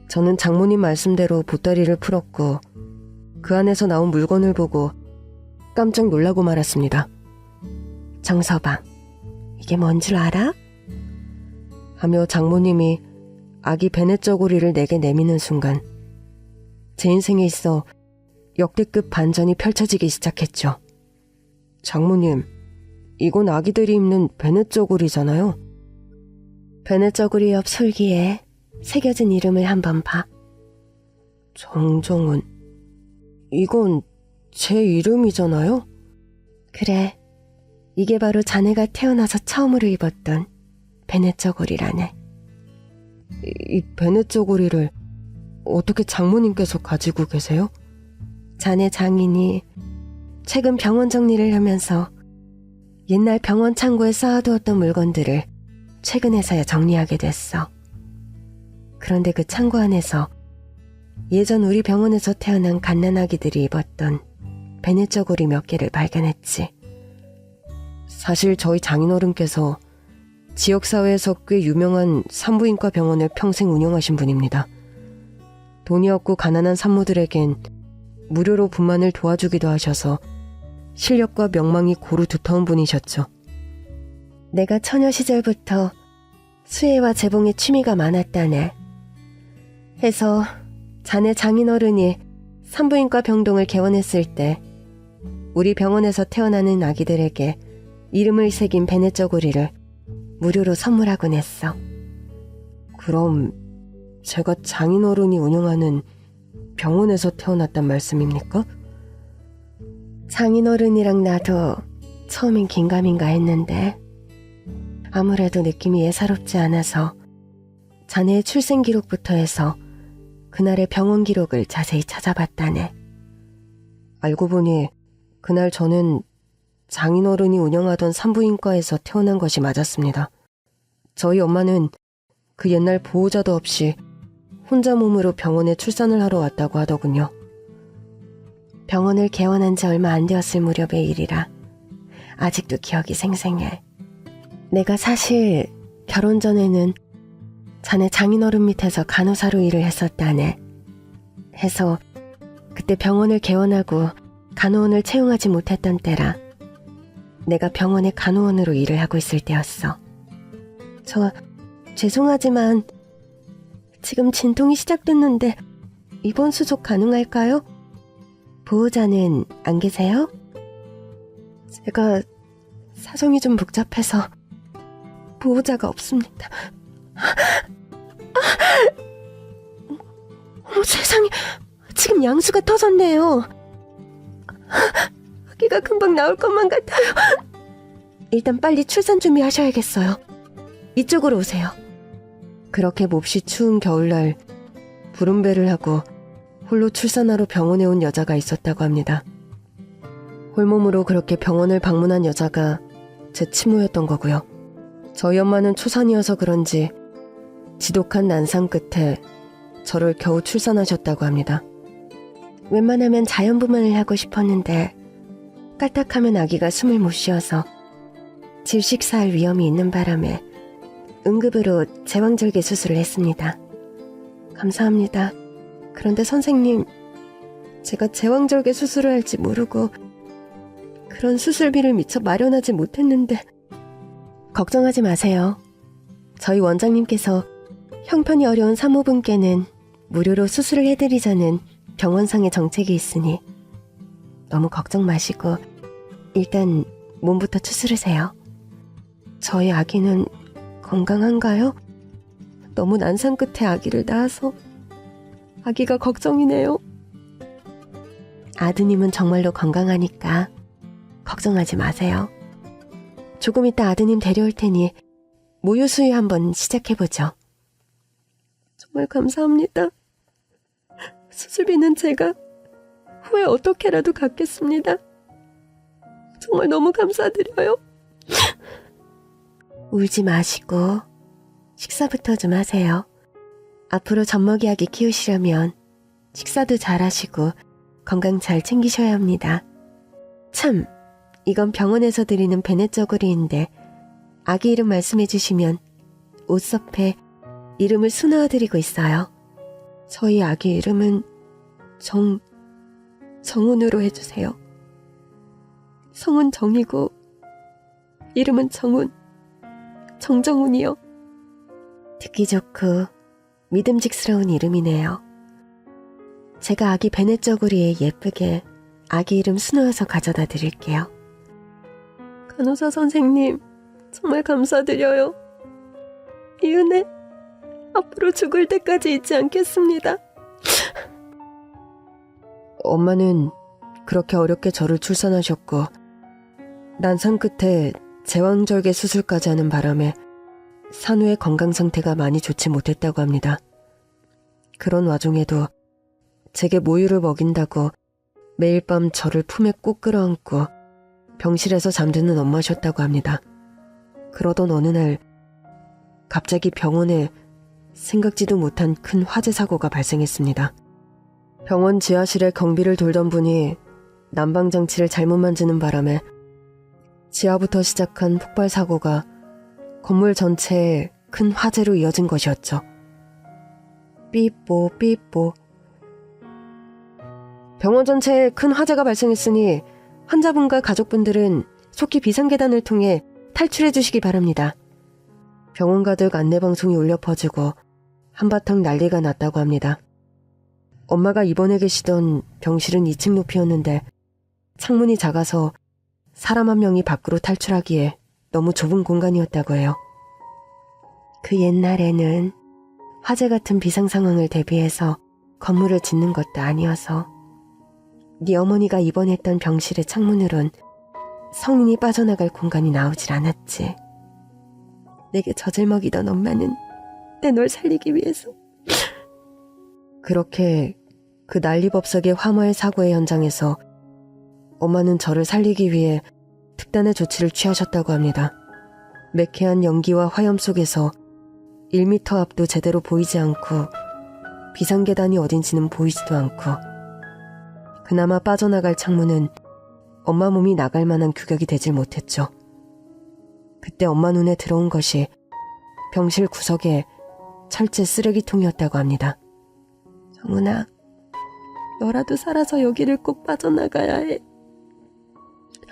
저는 장모님 말씀대로 보따리를 풀었고 그 안에서 나온 물건을 보고 깜짝 놀라고 말았습니다. 정서방, 이게 뭔 줄 알아? 하며 장모님이 아기 베넷 저고리를 내게 내미는 순간 제 인생에 있어 역대급 반전이 펼쳐지기 시작했죠. 장모님, 이건 아기들이 입는 베넷 저고리잖아요. 베넷 저고리 옆 솔기에 새겨진 이름을 한번 봐. 정정은, 이건 제 이름이잖아요? 그래, 이게 바로 자네가 태어나서 처음으로 입었던 베넷 저고리라네. 이 베넷 저고리를 어떻게 장모님께서 가지고 계세요? 자네 장인이 최근 병원 정리를 하면서 옛날 병원 창고에 쌓아두었던 물건들을 최근에서야 정리하게 됐어. 그런데 그 창고 안에서 예전 우리 병원에서 태어난 갓난아기들이 입었던 베넷 저고리 몇 개를 발견했지. 사실 저희 장인어른께서 지역사회에서 꽤 유명한 산부인과 병원을 평생 운영하신 분입니다. 돈이 없고 가난한 산모들에겐 무료로 분만을 도와주기도 하셔서 실력과 명망이 고루 두터운 분이셨죠. 내가 처녀 시절부터 수혜와 재봉에 취미가 많았다네. 해서 자네 장인어른이 산부인과 병동을 개원했을 때 우리 병원에서 태어나는 아기들에게 이름을 새긴 베네 저고리를 무료로 선물하곤 했어. 그럼 제가 장인어른이 운영하는 병원에서 태어났단 말씀입니까? 장인어른이랑 나도 처음엔 긴가민가 했는데 아무래도 느낌이 예사롭지 않아서 자네의 출생 기록부터 해서 그날의 병원 기록을 자세히 찾아봤다네. 알고 보니 그날 저는 장인어른이 운영하던 산부인과에서 태어난 것이 맞았습니다. 저희 엄마는 그 옛날 보호자도 없이 혼자 몸으로 병원에 출산을 하러 왔다고 하더군요. 병원을 개원한 지 얼마 안 되었을 무렵의 일이라 아직도 기억이 생생해. 내가 사실 결혼 전에는 자네 장인어른 밑에서 간호사로 일을 했었다네. 해서 그때 병원을 개원하고 간호원을 채용하지 못했던 때라 내가 병원의 간호원으로 일을 하고 있을 때였어. 죄송하지만 지금 진통이 시작됐는데 입원 수속 가능할까요? 보호자는 안 계세요? 제가 사정이 좀 복잡해서 보호자가 없습니다. 세상에, 지금 양수가 터졌네요. 아기가 금방 나올 것만 같아요. 일단 빨리 출산 준비하셔야겠어요. 이쪽으로 오세요. 그렇게 몹시 추운 겨울날 부름배를 하고 홀로 출산하러 병원에 온 여자가 있었다고 합니다. 홀몸으로 그렇게 병원을 방문한 여자가 제 친모였던 거고요. 저희 엄마는 초산이어서 그런지 지독한 난상 끝에 저를 겨우 출산하셨다고 합니다. 웬만하면 자연분만을 하고 싶었는데 까딱하면 아기가 숨을 못 쉬어서 질식사할 위험이 있는 바람에 응급으로 제왕절개 수술을 했습니다. 감사합니다. 그런데 선생님, 제가 제왕절개 수술을 할지 모르고 그런 수술비를 미처 마련하지 못했는데. 걱정하지 마세요. 저희 원장님께서 형편이 어려운 산모분께는 무료로 수술을 해드리자는 병원상의 정책이 있으니 너무 걱정 마시고 일단 몸부터 추스르세요. 저희 아기는 건강한가요? 너무 난상 끝에 아기를 낳아서 아기가 걱정이네요. 아드님은 정말로 건강하니까 걱정하지 마세요. 조금 이따 아드님 데려올 테니 모유 수유 한번 시작해보죠. 정말 감사합니다. 수술비는 제가 후에 어떻게라도 갚겠습니다. 정말 너무 감사드려요. 울지 마시고 식사부터 좀 하세요. 앞으로 젖먹이 아기 키우시려면 식사도 잘 하시고 건강 잘 챙기셔야 합니다. 참, 이건 병원에서 드리는 베네 저고리인데 아기 이름 말씀해 주시면 옷섭에 이름을 수놓아 드리고 있어요. 저희 아기 이름은 정훈으로 해주세요. 성은 정이고 이름은 정정훈이요. 듣기 좋고 믿음직스러운 이름이네요. 제가 아기 베네 저고리에 예쁘게 아기 이름 수놓아서 가져다 드릴게요. 간호사 선생님, 정말 감사드려요. 이 은혜 앞으로 죽을 때까지 잊지 않겠습니다. 엄마는 그렇게 어렵게 저를 출산하셨고 난상 끝에 제왕절개 수술까지 하는 바람에 산후의 건강 상태가 많이 좋지 못했다고 합니다. 그런 와중에도 제게 모유를 먹인다고 매일 밤 저를 품에 꼭 끌어안고 병실에서 잠드는 엄마셨다고 합니다. 그러던 어느 날 갑자기 병원에 생각지도 못한 큰 화재 사고가 발생했습니다. 병원 지하실에 경비를 돌던 분이 난방장치를 잘못 만지는 바람에 지하부터 시작한 폭발 사고가 건물 전체에 큰 화재로 이어진 것이었죠. 삐뽀 삐뽀. 병원 전체에 큰 화재가 발생했으니 환자분과 가족분들은 속히 비상계단을 통해 탈출해 주시기 바랍니다. 병원 가득 안내방송이 울려 퍼지고 한바탕 난리가 났다고 합니다. 엄마가 입원해 계시던 병실은 2층 높이였는데 창문이 작아서 사람 한 명이 밖으로 탈출하기에 너무 좁은 공간이었다고 해요. 그 옛날에는 화재 같은 비상 상황을 대비해서 건물을 짓는 것도 아니어서 네 어머니가 입원했던 병실의 창문으론 성인이 빠져나갈 공간이 나오질 않았지. 내게 젖을 먹이던 엄마는 내 널 살리기 위해서 그렇게 그 난리법석의 화물 사고의 현장에서 엄마는 저를 살리기 위해 특단의 조치를 취하셨다고 합니다. 매캐한 연기와 화염 속에서 1미터 앞도 제대로 보이지 않고 비상계단이 어딘지는 보이지도 않고 그나마 빠져나갈 창문은 엄마 몸이 나갈 만한 규격이 되질 못했죠. 그때 엄마 눈에 들어온 것이 병실 구석에 철제 쓰레기통이었다고 합니다. 정훈아, 너라도 살아서 여기를 꼭 빠져나가야 해.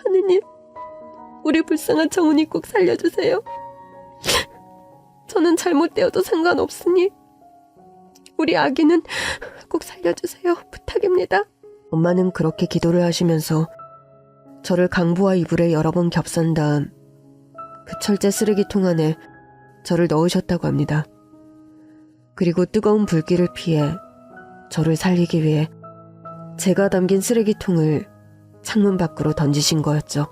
하느님, 우리 불쌍한 정훈이 꼭 살려주세요. 저는 잘못되어도 상관없으니 우리 아기는 꼭 살려주세요. 부탁입니다. 엄마는 그렇게 기도를 하시면서 저를 강부와 이불에 여러 번 겹산 다음 그 철제 쓰레기통 안에 저를 넣으셨다고 합니다. 그리고 뜨거운 불길을 피해 저를 살리기 위해 제가 담긴 쓰레기통을 창문 밖으로 던지신 거였죠.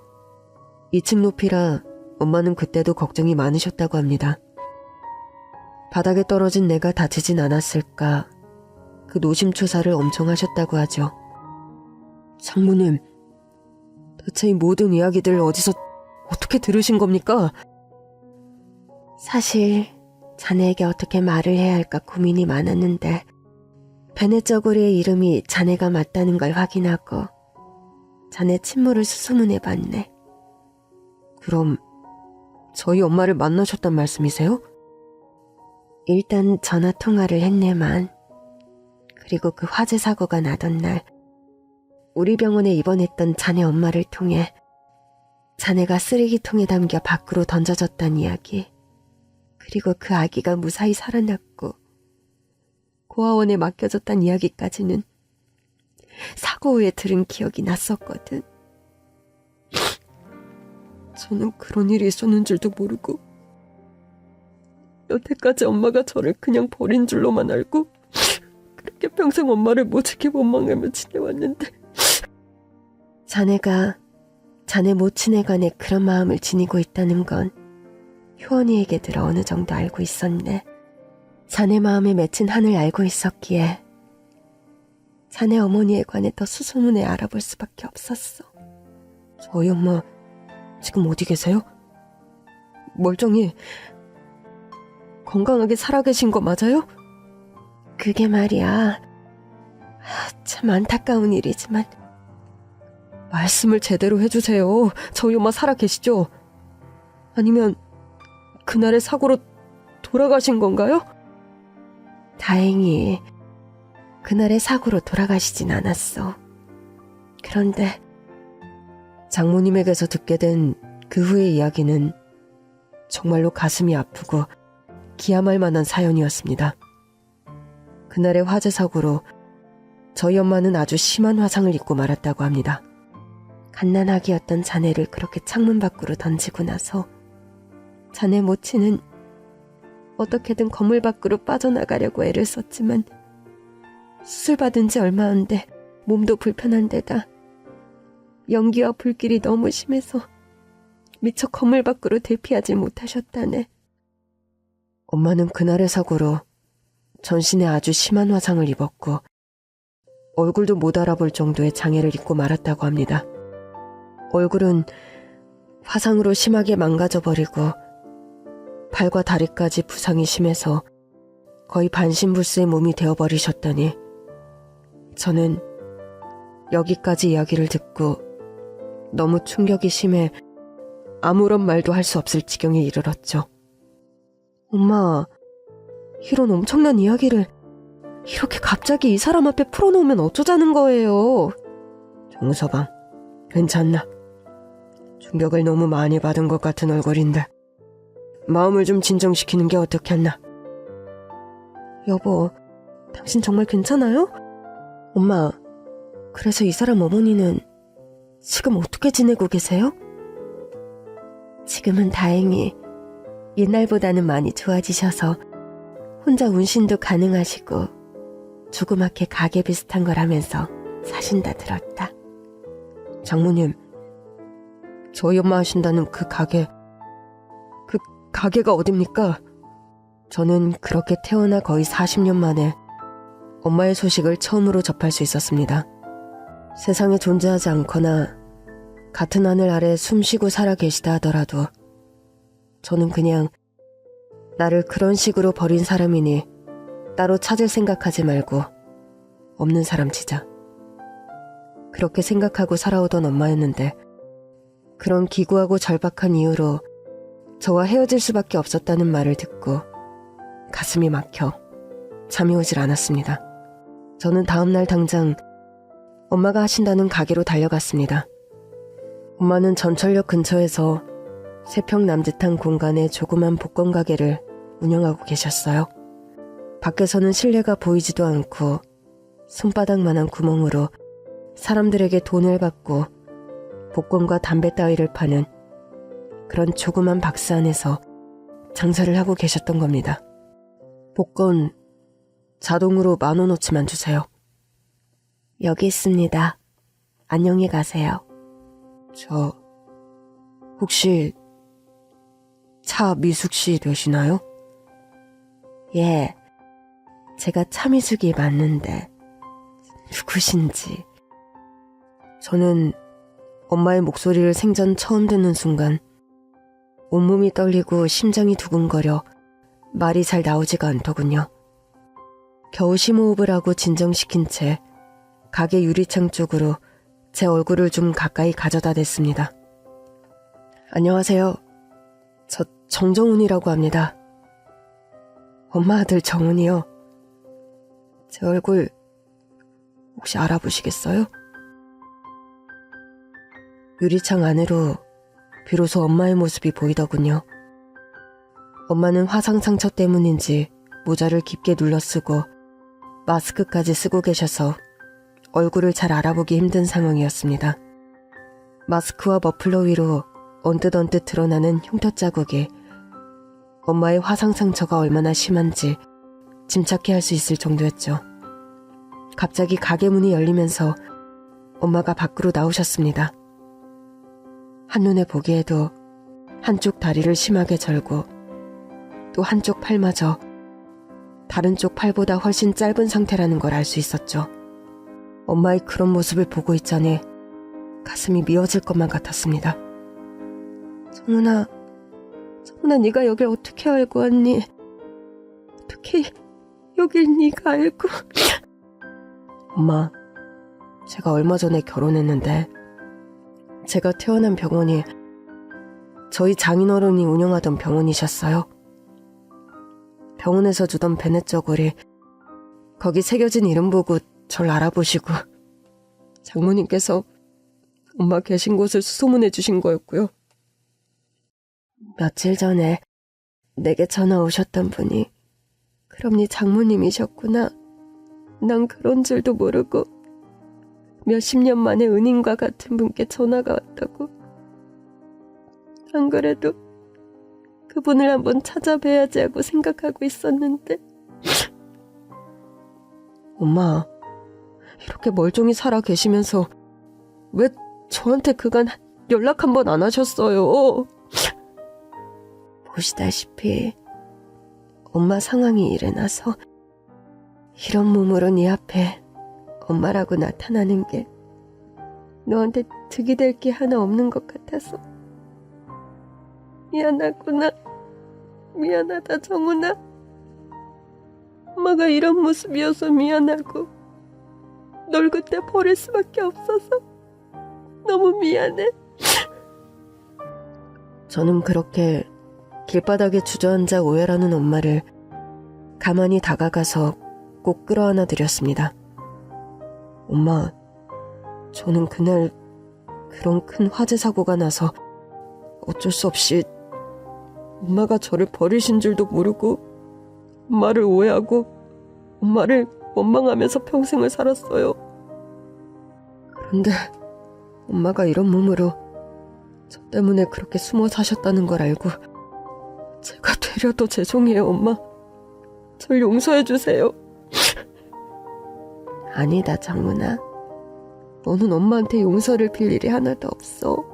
2층 높이라 엄마는 그때도 걱정이 많으셨다고 합니다. 바닥에 떨어진 내가 다치진 않았을까 그 노심초사를 엄청 하셨다고 하죠. 장모님, 대체 이 모든 이야기들 어디서 어떻게 들으신 겁니까? 사실 자네에게 어떻게 말을 해야 할까 고민이 많았는데 베네저고리의 이름이 자네가 맞다는 걸 확인하고 자네 친모를 수소문해봤네. 그럼 저희 엄마를 만나셨단 말씀이세요? 일단 전화 통화를 했네만. 그리고 그 화재 사고가 나던 날 우리 병원에 입원했던 자네 엄마를 통해 자네가 쓰레기통에 담겨 밖으로 던져졌단 이야기, 그리고 그 아기가 무사히 살아났고 고아원에 맡겨졌단 이야기까지는 사고 후에 들은 기억이 났었거든. 저는 그런 일이 있었는 줄도 모르고 여태까지 엄마가 저를 그냥 버린 줄로만 알고 그렇게 평생 엄마를 모질게 원망하며 지내왔는데 자네가 자네 모친에 관해 그런 마음을 지니고 있다는 건 효원이에게 들어 어느 정도 알고 있었네. 자네 마음에 맺힌 한을 알고 있었기에 자네 어머니에 관해 더 수소문해 알아볼 수밖에 없었어. 저희 엄마 지금 어디 계세요? 멀쩡히 건강하게 살아계신 거 맞아요? 그게 말이야. 참 안타까운 일이지만 말씀을 제대로 해주세요. 저희 엄마 살아계시죠? 아니면 그날의 사고로 돌아가신 건가요? 다행히 그날의 사고로 돌아가시진 않았어. 그런데 장모님에게서 듣게 된 그 후의 이야기는 정말로 가슴이 아프고 기함할 만한 사연이었습니다. 그날의 화재 사고로 저희 엄마는 아주 심한 화상을 입고 말았다고 합니다. 갓난아기였던 자네를 그렇게 창문 밖으로 던지고 나서 자네 모친은 어떻게든 건물 밖으로 빠져나가려고 애를 썼지만 수술 받은 지 얼마 안 돼 몸도 불편한 데다 연기와 불길이 너무 심해서 미처 건물 밖으로 대피하지 못하셨다네. 엄마는 그날의 사고로 전신에 아주 심한 화상을 입었고 얼굴도 못 알아볼 정도의 장애를 입고 말았다고 합니다. 얼굴은 화상으로 심하게 망가져버리고 발과 다리까지 부상이 심해서 거의 반신불수의 몸이 되어버리셨다니 저는 여기까지 이야기를 듣고 너무 충격이 심해 아무런 말도 할 수 없을 지경에 이르렀죠. 엄마, 이런 엄청난 이야기를 이렇게 갑자기 이 사람 앞에 풀어놓으면 어쩌자는 거예요. 정서방, 괜찮나? 충격을 너무 많이 받은 것 같은 얼굴인데 마음을 좀 진정시키는 게 어떻겠나? 여보, 당신 정말 괜찮아요? 엄마, 그래서 이 사람 어머니는 지금 어떻게 지내고 계세요? 지금은 다행히 옛날보다는 많이 좋아지셔서 혼자 운신도 가능하시고 조그맣게 가게 비슷한 걸 하면서 사신다 들었다. 장모님, 저희 엄마 하신다는 그 가게가 어딥니까? 저는 그렇게 태어나 거의 40년 만에 엄마의 소식을 처음으로 접할 수 있었습니다. 세상에 존재하지 않거나 같은 하늘 아래 숨쉬고 살아 계시다 하더라도 저는 그냥 나를 그런 식으로 버린 사람이니 따로 찾을 생각하지 말고 없는 사람 치자. 그렇게 생각하고 살아오던 엄마였는데 그런 기구하고 절박한 이유로 저와 헤어질 수밖에 없었다는 말을 듣고 가슴이 막혀 잠이 오질 않았습니다. 저는 다음날 당장 엄마가 하신다는 가게로 달려갔습니다. 엄마는 전철역 근처에서 3평 남짓한 공간의 조그만 복권 가게를 운영하고 계셨어요. 밖에서는 실내가 보이지도 않고 손바닥만한 구멍으로 사람들에게 돈을 받고 복권과 담배 따위를 파는 그런 조그만 박스 안에서 장사를 하고 계셨던 겁니다. 복권 자동으로 10,000원어치만 주세요. 여기 있습니다. 안녕히 가세요. 저 혹시 차미숙 씨 되시나요? 예, 제가 차미숙이 맞는데 누구신지. 저는 엄마의 목소리를 생전 처음 듣는 순간 온몸이 떨리고 심장이 두근거려 말이 잘 나오지가 않더군요. 겨우 심호흡을 하고 진정시킨 채 가게 유리창 쪽으로 제 얼굴을 좀 가까이 가져다 댔습니다. 안녕하세요. 저 정정훈이라고 합니다. 엄마 아들 정훈이요. 제 얼굴 혹시 알아보시겠어요? 유리창 안으로 비로소 엄마의 모습이 보이더군요. 엄마는 화상 상처 때문인지 모자를 깊게 눌러쓰고 마스크까지 쓰고 계셔서 얼굴을 잘 알아보기 힘든 상황이었습니다. 마스크와 머플러 위로 언뜻언뜻 드러나는 흉터 자국이 엄마의 화상 상처가 얼마나 심한지 짐작해 할 수 있을 정도였죠. 갑자기 가게 문이 열리면서 엄마가 밖으로 나오셨습니다. 한눈에 보기에도 한쪽 다리를 심하게 절고 또 한쪽 팔마저 다른 쪽 팔보다 훨씬 짧은 상태라는 걸 알 수 있었죠. 엄마의 그런 모습을 보고 있자니 가슴이 미어질 것만 같았습니다. 정훈아, 네가 여길 어떻게 알고 왔니? 어떻게 여길 네가 알고? 엄마, 제가 얼마 전에 결혼했는데 제가 태어난 병원이 저희 장인어른이 운영하던 병원이셨어요. 병원에서 주던 베넷 저고리 거기 새겨진 이름 보고 절 알아보시고 장모님께서 엄마 계신 곳을 수소문해 주신 거였고요. 며칠 전에 내게 전화 오셨던 분이 그럼 네 장모님이셨구나. 난 그런 줄도 모르고 몇십 년 만에 은인과 같은 분께 전화가 왔다고. 안 그래도 그분을 한번 찾아뵈야지 하고 생각하고 있었는데. 엄마, 이렇게 멀쩡히 살아 계시면서 왜 저한테 그간 연락 한 번 안 하셨어요? 보시다시피 엄마 상황이 이래나서 이런 몸으로 네 앞에 엄마라고 나타나는 게 너한테 득이 될 게 하나 없는 것 같아서 미안하구나. 미안하다 정훈아. 엄마가 이런 모습이어서 미안하고 널 그때 버릴 수밖에 없어서 너무 미안해. 저는 그렇게 길바닥에 주저앉아 오열하는 엄마를 가만히 다가가서 꼭 끌어안아 드렸습니다. 엄마, 저는 그날 그런 큰 화재 사고가 나서 어쩔 수 없이 엄마가 저를 버리신 줄도 모르고 엄마를 오해하고 엄마를 원망하면서 평생을 살았어요. 그런데 엄마가 이런 몸으로 저 때문에 그렇게 숨어 사셨다는 걸 알고 제가 되려 더 죄송해요, 엄마. 절 용서해주세요. 아니다, 정은아. 너는 엄마한테 용서를 빌 일이 하나도 없어.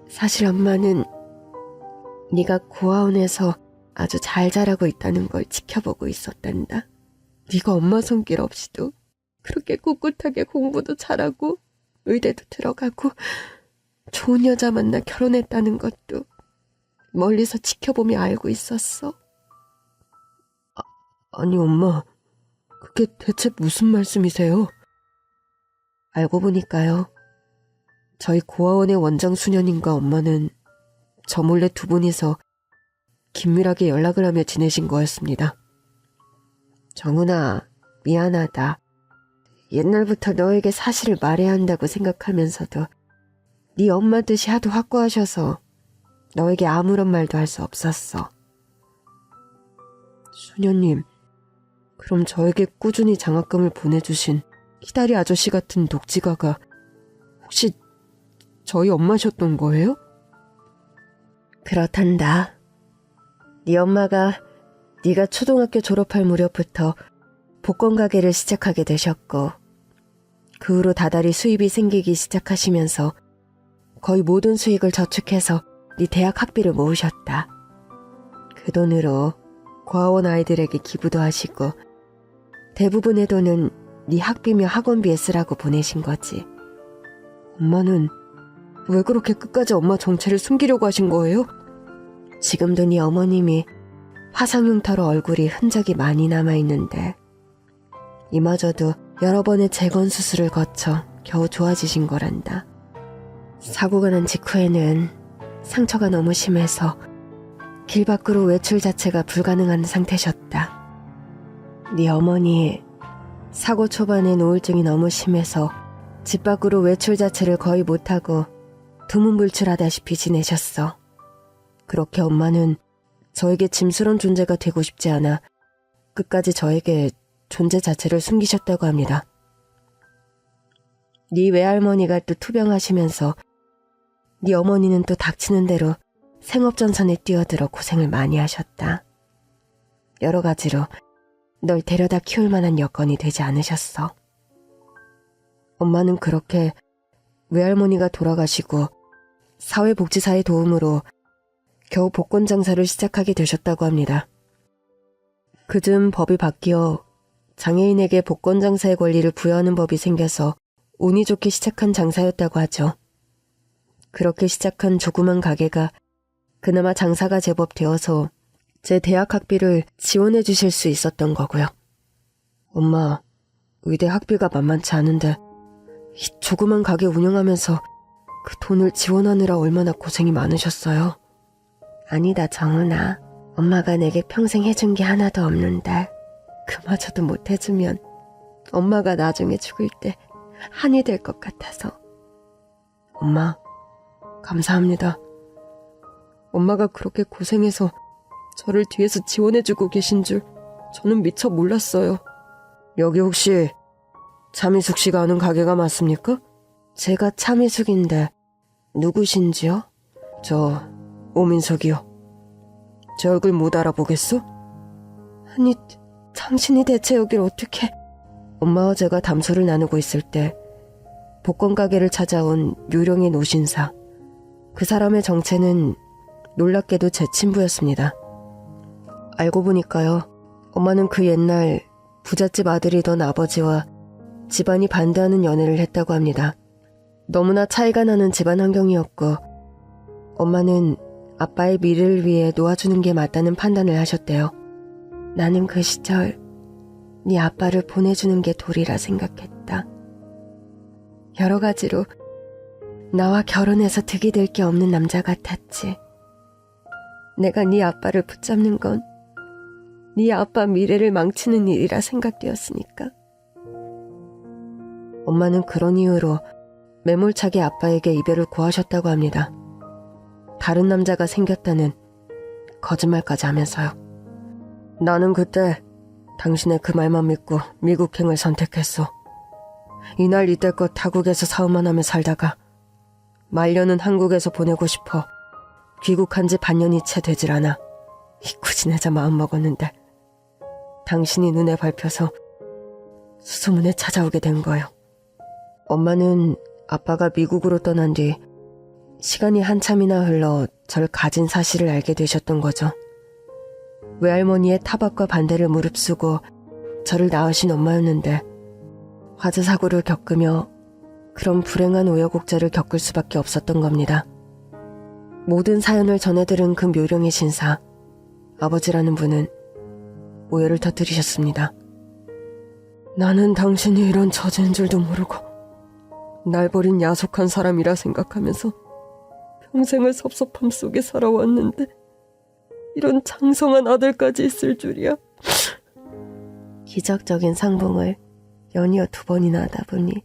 사실 엄마는 네가 고아원에서 아주 잘 자라고 있다는 걸 지켜보고 있었단다. 네가 엄마 손길 없이도 그렇게 꿋꿋하게 공부도 잘하고 의대도 들어가고 좋은 여자 만나 결혼했다는 것도 멀리서 지켜보며 알고 있었어. 아니 엄마, 그게 대체 무슨 말씀이세요? 알고 보니까요. 저희 고아원의 원장 수녀님과 엄마는 저 몰래 두 분이서 긴밀하게 연락을 하며 지내신 거였습니다. 정은아, 미안하다. 옛날부터 너에게 사실을 말해야 한다고 생각하면서도 네 엄마 뜻이 하도 확고하셔서 너에게 아무런 말도 할 수 없었어. 수녀님, 그럼 저에게 꾸준히 장학금을 보내주신 희다리 아저씨 같은 독지가가 혹시 저희 엄마셨던 거예요? 그렇단다. 네 엄마가 네가 초등학교 졸업할 무렵부터 복권 가게를 시작하게 되셨고 그 후로 다달이 수입이 생기기 시작하시면서 거의 모든 수익을 저축해서 네 대학 학비를 모으셨다. 그 돈으로 고아원 아이들에게 기부도 하시고 대부분의 돈은 네 학비며 학원비에 쓰라고 보내신 거지. 엄마는 왜 그렇게 끝까지 엄마 정체를 숨기려고 하신 거예요? 지금도 네 어머님이 화상 흉터로 얼굴이 흔적이 많이 남아있는데 이마저도 여러 번의 재건 수술을 거쳐 겨우 좋아지신 거란다. 사고가 난 직후에는 상처가 너무 심해서 길 밖으로 외출 자체가 불가능한 상태셨다. 네 어머니 사고 초반엔 우울증이 너무 심해서 집 밖으로 외출 자체를 거의 못하고 두문불출하다시피 지내셨어. 그렇게 엄마는 저에게 짐스러운 존재가 되고 싶지 않아 끝까지 저에게 존재 자체를 숨기셨다고 합니다. 네 외할머니가 또 투병하시면서 네 어머니는 또 닥치는 대로 생업전선에 뛰어들어 고생을 많이 하셨다. 여러 가지로 널 데려다 키울 만한 여건이 되지 않으셨어. 엄마는 그렇게 외할머니가 돌아가시고 사회복지사의 도움으로 겨우 복권 장사를 시작하게 되셨다고 합니다. 그즘 법이 바뀌어 장애인에게 복권 장사의 권리를 부여하는 법이 생겨서 운이 좋게 시작한 장사였다고 하죠. 그렇게 시작한 조그만 가게가 그나마 장사가 제법 되어서 제 대학 학비를 지원해 주실 수 있었던 거고요. 엄마, 의대 학비가 만만치 않은데 이 조그만 가게 운영하면서 그 돈을 지원하느라 얼마나 고생이 많으셨어요. 아니다, 정은아. 엄마가 내게 평생 해준 게 하나도 없는데 그마저도 못해주면 엄마가 나중에 죽을 때 한이 될 것 같아서. 엄마, 감사합니다. 엄마가 그렇게 고생해서 저를 뒤에서 지원해주고 계신 줄 저는 미처 몰랐어요. 여기 혹시 차미숙 씨가 아는 가게가 맞습니까? 제가 차미숙인데 누구신지요? 저 오민석이요. 제 얼굴 못 알아보겠어? 아니, 당신이 대체 여길 어떻게... 엄마와 제가 담소를 나누고 있을 때 복권 가게를 찾아온 요령의 노신사, 그 사람의 정체는 놀랍게도 제 친부였습니다. 알고 보니까요, 엄마는 그 옛날 부잣집 아들이던 아버지와 집안이 반대하는 연애를 했다고 합니다. 너무나 차이가 나는 집안 환경이었고 엄마는 아빠의 미래를 위해 놓아주는 게 맞다는 판단을 하셨대요. 나는 그 시절 네 아빠를 보내주는 게 도리라 생각했다. 여러 가지로 나와 결혼해서 득이 될 게 없는 남자 같았지. 내가 네 아빠를 붙잡는 건 네 아빠 미래를 망치는 일이라 생각되었으니까. 엄마는 그런 이유로 매몰차게 아빠에게 이별을 고하셨다고 합니다. 다른 남자가 생겼다는 거짓말까지 하면서요. 나는 그때 당신의 그 말만 믿고 미국행을 선택했어. 이날 이때껏 타국에서 사업만 하며 살다가 말년은 한국에서 보내고 싶어 귀국한 지 반년이 채 되질 않아 이쿠지내자 마음먹었는데 당신이 눈에 밟혀서 수소문에 찾아오게 된 거요. 엄마는 아빠가 미국으로 떠난 뒤 시간이 한참이나 흘러 절 가진 사실을 알게 되셨던 거죠. 외할머니의 타박과 반대를 무릅쓰고 저를 낳으신 엄마였는데 화재 사고를 겪으며 그런 불행한 우여곡절을 겪을 수밖에 없었던 겁니다. 모든 사연을 전해들은 그 묘령의 신사, 아버지라는 분은 오해를 터뜨리셨습니다. 나는 당신이 이런 처지인 줄도 모르고 날 버린 야속한 사람이라 생각하면서 평생을 섭섭함 속에 살아왔는데 이런 장성한 아들까지 있을 줄이야. 기적적인 상봉을 연이어 2번이나 하다 보니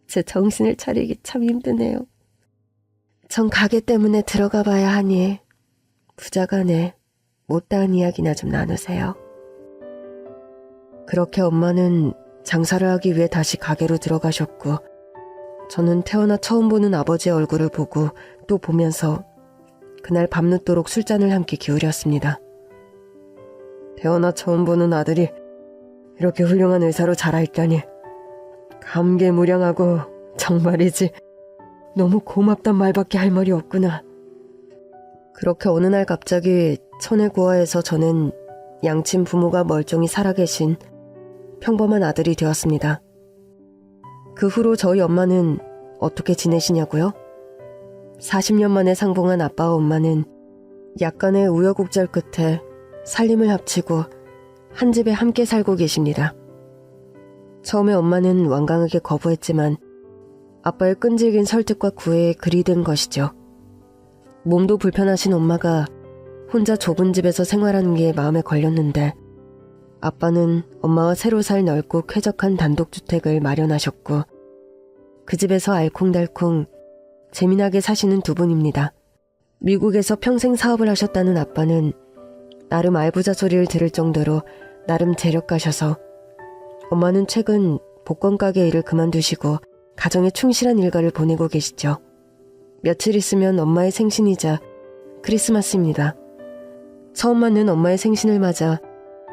제 정신을 차리기 참 힘드네요. 전 가게 때문에 들어가 봐야 하니 부자간에 못다한 이야기나 좀 나누세요. 그렇게 엄마는 장사를 하기 위해 다시 가게로 들어가셨고 저는 태어나 처음 보는 아버지의 얼굴을 보고 또 보면서 그날 밤늦도록 술잔을 함께 기울였습니다. 태어나 처음 보는 아들이 이렇게 훌륭한 의사로 자라있다니 감개무량하고 정말이지 너무 고맙단 말밖에 할 말이 없구나. 그렇게 어느 날 갑자기 천의 고아에서 저는 양친 부모가 멀쩡히 살아계신 평범한 아들이 되었습니다. 그 후로 저희 엄마는 어떻게 지내시냐고요? 40년 만에 상봉한 아빠와 엄마는 약간의 우여곡절 끝에 살림을 합치고 한 집에 함께 살고 계십니다. 처음에 엄마는 완강하게 거부했지만 아빠의 끈질긴 설득과 구애에 글이 된 것이죠. 몸도 불편하신 엄마가 혼자 좁은 집에서 생활하는 게 마음에 걸렸는데 아빠는 엄마와 새로 살 넓고 쾌적한 단독주택을 마련하셨고 그 집에서 알콩달콩 재미나게 사시는 두 분입니다. 미국에서 평생 사업을 하셨다는 아빠는 나름 알부자 소리를 들을 정도로 나름 재력가셔서 엄마는 최근 복권가게 일을 그만두시고 가정에 충실한 일과를 보내고 계시죠. 며칠 있으면 엄마의 생신이자 크리스마스입니다. 처음 맞는 엄마의 생신을 맞아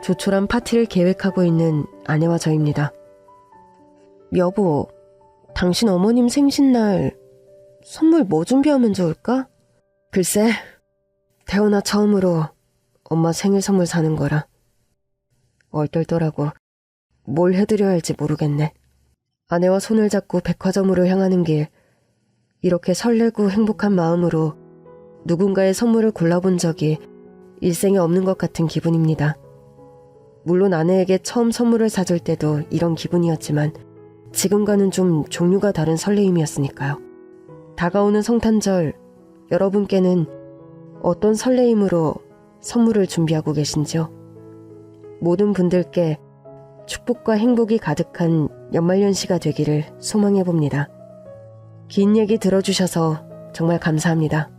조촐한 파티를 계획하고 있는 아내와 저입니다. 여보, 당신 어머님 생신날 선물 뭐 준비하면 좋을까? 글쎄, 태어나 처음으로 엄마 생일 선물 사는 거라 얼떨떨하고 뭘 해드려야 할지 모르겠네. 아내와 손을 잡고 백화점으로 향하는 길, 이렇게 설레고 행복한 마음으로 누군가의 선물을 골라본 적이 일생에 없는 것 같은 기분입니다. 물론 아내에게 처음 선물을 사줄 때도 이런 기분이었지만 지금과는 좀 종류가 다른 설레임이었으니까요. 다가오는 성탄절, 여러분께는 어떤 설레임으로 선물을 준비하고 계신지요? 모든 분들께 축복과 행복이 가득한 연말연시가 되기를 소망해봅니다. 긴 얘기 들어주셔서 정말 감사합니다.